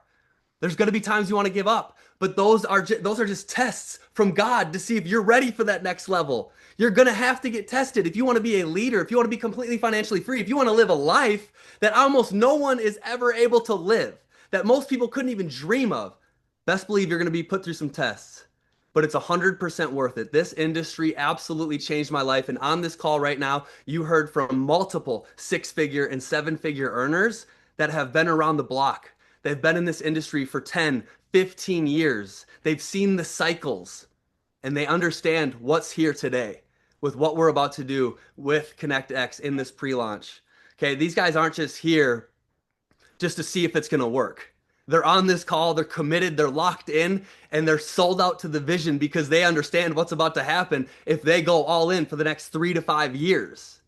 There's going to be times you want to give up, but those are just tests from God to see if you're ready for that next level. You're going to have to get tested if you want to be a leader, if you want to be completely financially free, if you want to live a life that almost no one is ever able to live, that most people couldn't even dream of. Best believe you're going to be put through some tests, but it's 100% worth it. This industry absolutely changed my life. And on this call right now, you heard from multiple 6-figure and 7-figure earners that have been around the block. They've been in this industry for 10, 15 years. They've seen the cycles and they understand what's here today with what we're about to do with ConnectX in this pre-launch. Okay, these guys aren't just here just to see if it's going to work. They're on this call, they're committed, they're locked in, and they're sold out to the vision because they understand what's about to happen if they go all in for the next 3 to 5 years.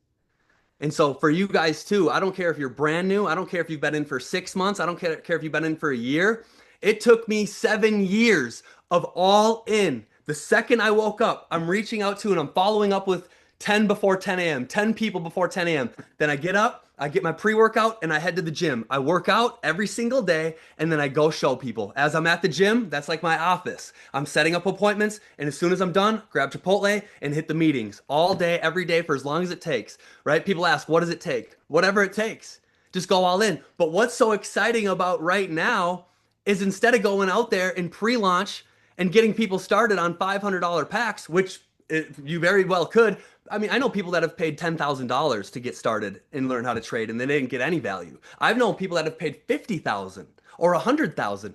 And so for you guys too, I don't care if you're brand new. I don't care if you've been in for 6 months. I don't care if you've been in for a year. It took me 7 years of all in. The second I woke up, I'm reaching out to and I'm following up with 10 before 10 a.m., 10 people before 10 a.m. Then I get up, I get my pre-workout and I head to the gym. I work out every single day and then I go show people. As I'm at the gym, that's like my office. I'm setting up appointments and as soon as I'm done, grab Chipotle and hit the meetings all day, every day for as long as it takes, right? People ask, what does it take? Whatever it takes. Just go all in. But what's so exciting about right now is instead of going out there in pre-launch and getting people started on $500 packs, which you very well could. I mean, I know people that have paid $10,000 to get started and learn how to trade and they didn't get any value. I've known people that have paid $50,000 or $100,000.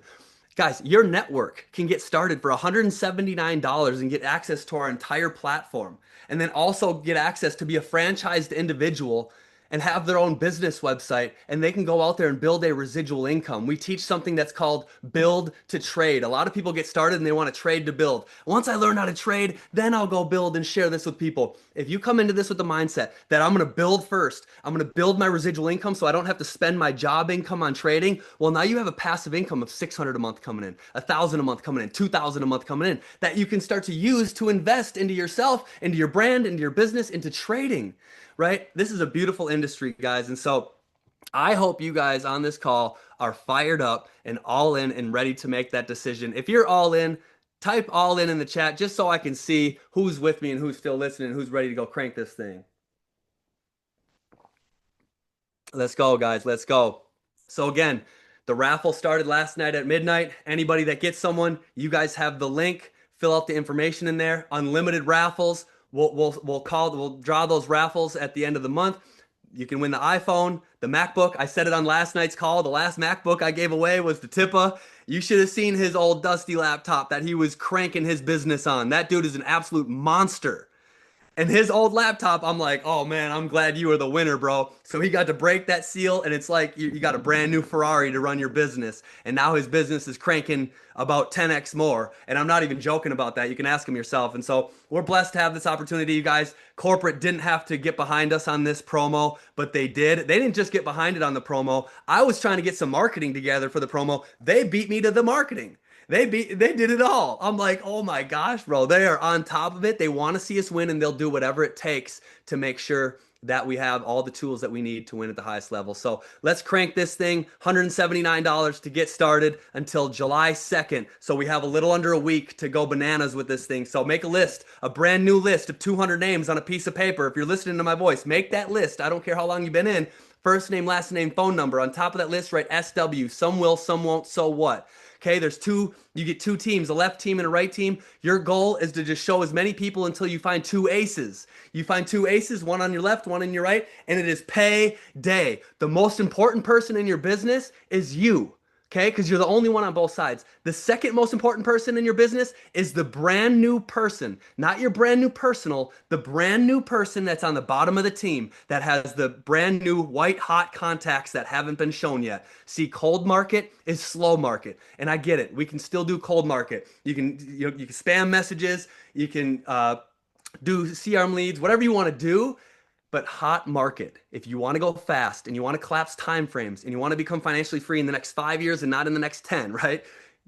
Guys, your network can get started for $179 and get access to our entire platform. And then also get access to be a franchised individual and have their own business website, and they can go out there and build a residual income. We teach something that's called build to trade. A lot of people get started and they want to trade to build. Once I learn how to trade, then I'll go build and share this with people. If you come into this with the mindset that I'm going to build first, I'm going to build my residual income so I don't have to spend my job income on trading, well, now you have a passive income of $600 a month coming in, $1,000 a month coming in, $2,000 a month coming in that you can start to use to invest into yourself, into your brand, into your business, into trading. Right? This is a beautiful industry, guys. And so I hope you guys on this call are fired up and all in and ready to make that decision. If you're all in, type all in the chat just so I can see who's with me and who's still listening, who's ready to go crank this thing. Let's go, guys. Let's go. So again, the raffle started last night at midnight. Anybody that gets someone, you guys have the link. Fill out the information in there. Unlimited raffles. We'll draw those raffles at the end of the month. You can win the iPhone, the MacBook. I said it on last night's call. The last MacBook I gave away was the Tippa. You should have seen his old dusty laptop that he was cranking his business on. That dude is an absolute monster. And his old laptop, I'm like, oh man, I'm glad you were the winner, bro. So he got to break that seal, and it's like you got a brand new Ferrari to run your business. And now his business is cranking about 10x more. And I'm not even joking about that. You can ask him yourself. And so we're blessed to have this opportunity, you guys. Corporate didn't have to get behind us on this promo, but they did. They didn't just get behind it on the promo. I was trying to get some marketing together for the promo. They beat me to the marketing. They did it all. I'm like, oh my gosh, bro. They are on top of it. They want to see us win, and they'll do whatever it takes to make sure that we have all the tools that we need to win at the highest level. So let's crank this thing. $179 to get started until July 2nd. So we have a little under a week to go bananas with this thing. So make a list, a brand new list of 200 names on a piece of paper. If you're listening to my voice, make that list. I don't care how long you've been in. First name, last name, phone number. On top of that list, write SW. Some will, some won't, so what? Okay, you get two teams, a left team and a right team. Your goal is to just show as many people until you find two aces. You find two aces, one on your left, one on your right, and it is pay day. The most important person in your business is you. Okay, because you're the only one on both sides. The second most important person in your business is the brand new person, not your brand new personal, the brand new person that's on the bottom of the team that has the brand new white hot contacts that haven't been shown yet. See, cold market is slow market, and I get it. We can still do cold market. You can spam messages, you can do CRM leads, whatever you want to do. But hot market, if you want to go fast and you want to collapse time frames and you want to become financially free in the next 5 years and not in the next 10, right?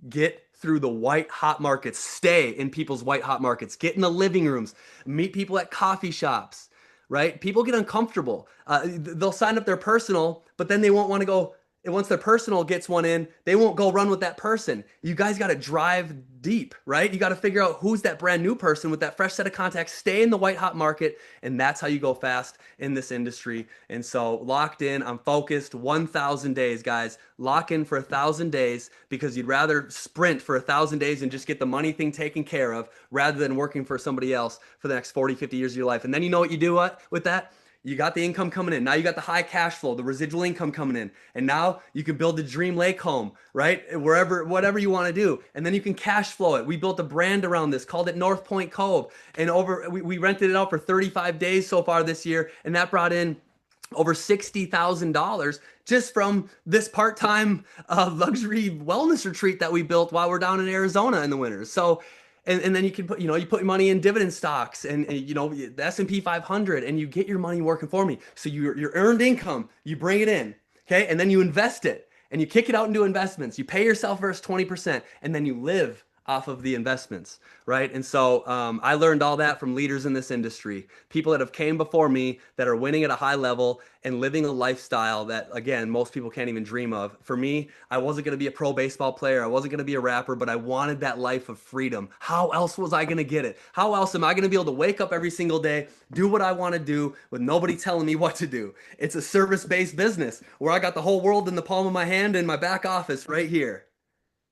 Get through the white hot markets. Stay in people's white hot markets. Get in the living rooms. Meet people at coffee shops, right? People get uncomfortable. They'll sign up their personal, but then they won't want to go. And once their personal gets one in, they won't go run with that person. You guys got to drive deep, right? You got to figure out who's that brand new person with that fresh set of contacts, stay in the white hot market, and that's how you go fast in this industry. And so locked in, I'm focused, 1,000 days, guys. Lock in for 1,000 days because you'd rather sprint for 1,000 days and just get the money thing taken care of rather than working for somebody else for the next 40, 50 years of your life. And then you know what you do with that? You got the income coming in. Now you got the high cash flow, the residual income coming in. And now you can build the dream lake home, right? Whatever you want to do. And then you can cash flow it. We built a brand around this, called it North Point Cove. And we rented it out for 35 days so far this year. And that brought in over $60,000 just from this part-time luxury wellness retreat that we built while we're down in Arizona in the winters. So and then you can put, you put money in dividend stocks and the S&P 500 and you get your money working for me. So your earned income, you bring it in, okay? And then you invest it and you kick it out into investments. You pay yourself first 20% and then you live off of the investments, right? And so I learned all that from leaders in this industry, people that have came before me that are winning at a high level and living a lifestyle that, again, most people can't even dream of. For me, I wasn't going to be a pro baseball player. I wasn't going to be a rapper, but I wanted that life of freedom. How else was I going to get it? How else am I going to be able to wake up every single day, do what I want to do with nobody telling me what to do? It's a service-based business where I got the whole world in the palm of my hand in my back office right here.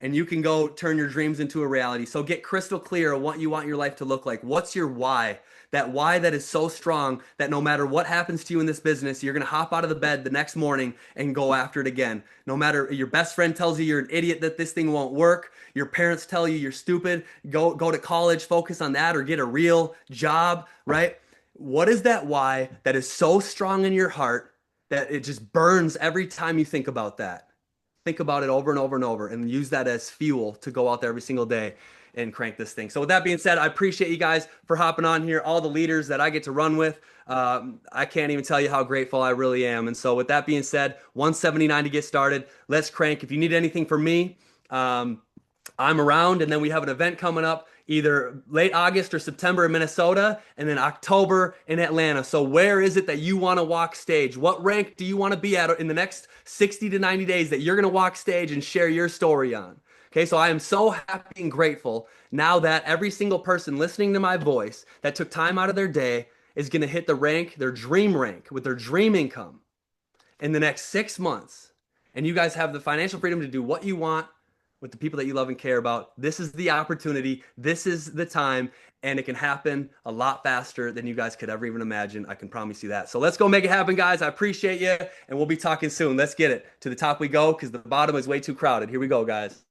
And you can go turn your dreams into a reality. So get crystal clear on what you want your life to look like. What's your why? That why that is so strong that no matter what happens to you in this business, you're going to hop out of the bed the next morning and go after it again. No matter your best friend tells you you're an idiot, that this thing won't work. Your parents tell you you're stupid. Go to college, focus on that, or get a real job, right? What is that why that is so strong in your heart that it just burns every time you think about that? Think about it over and over and over and use that as fuel to go out there every single day and crank this thing. So with that being said, I appreciate you guys for hopping on here, all the leaders that I get to run with. I can't even tell you how grateful I really am. And so with that being said, 179 to get started. Let's crank. If you need anything from me, I'm around. And then we have an event coming up either late August or September in Minnesota, and then October in Atlanta. So where is it that you want to walk stage? What rank do you want to be at in the next 60 to 90 days that you're going to walk stage and share your story on? Okay, so I am so happy and grateful now that every single person listening to my voice that took time out of their day is going to hit the rank, their dream rank, with their dream income in the next 6 months. And you guys have the financial freedom to do what you want with the people that you love and care about. This is the opportunity. This is the time. And it can happen a lot faster than you guys could ever even imagine. I can promise you that. So let's go make it happen, guys. I appreciate you. And we'll be talking soon. Let's get it. To the top we go because the bottom is way too crowded. Here we go, guys.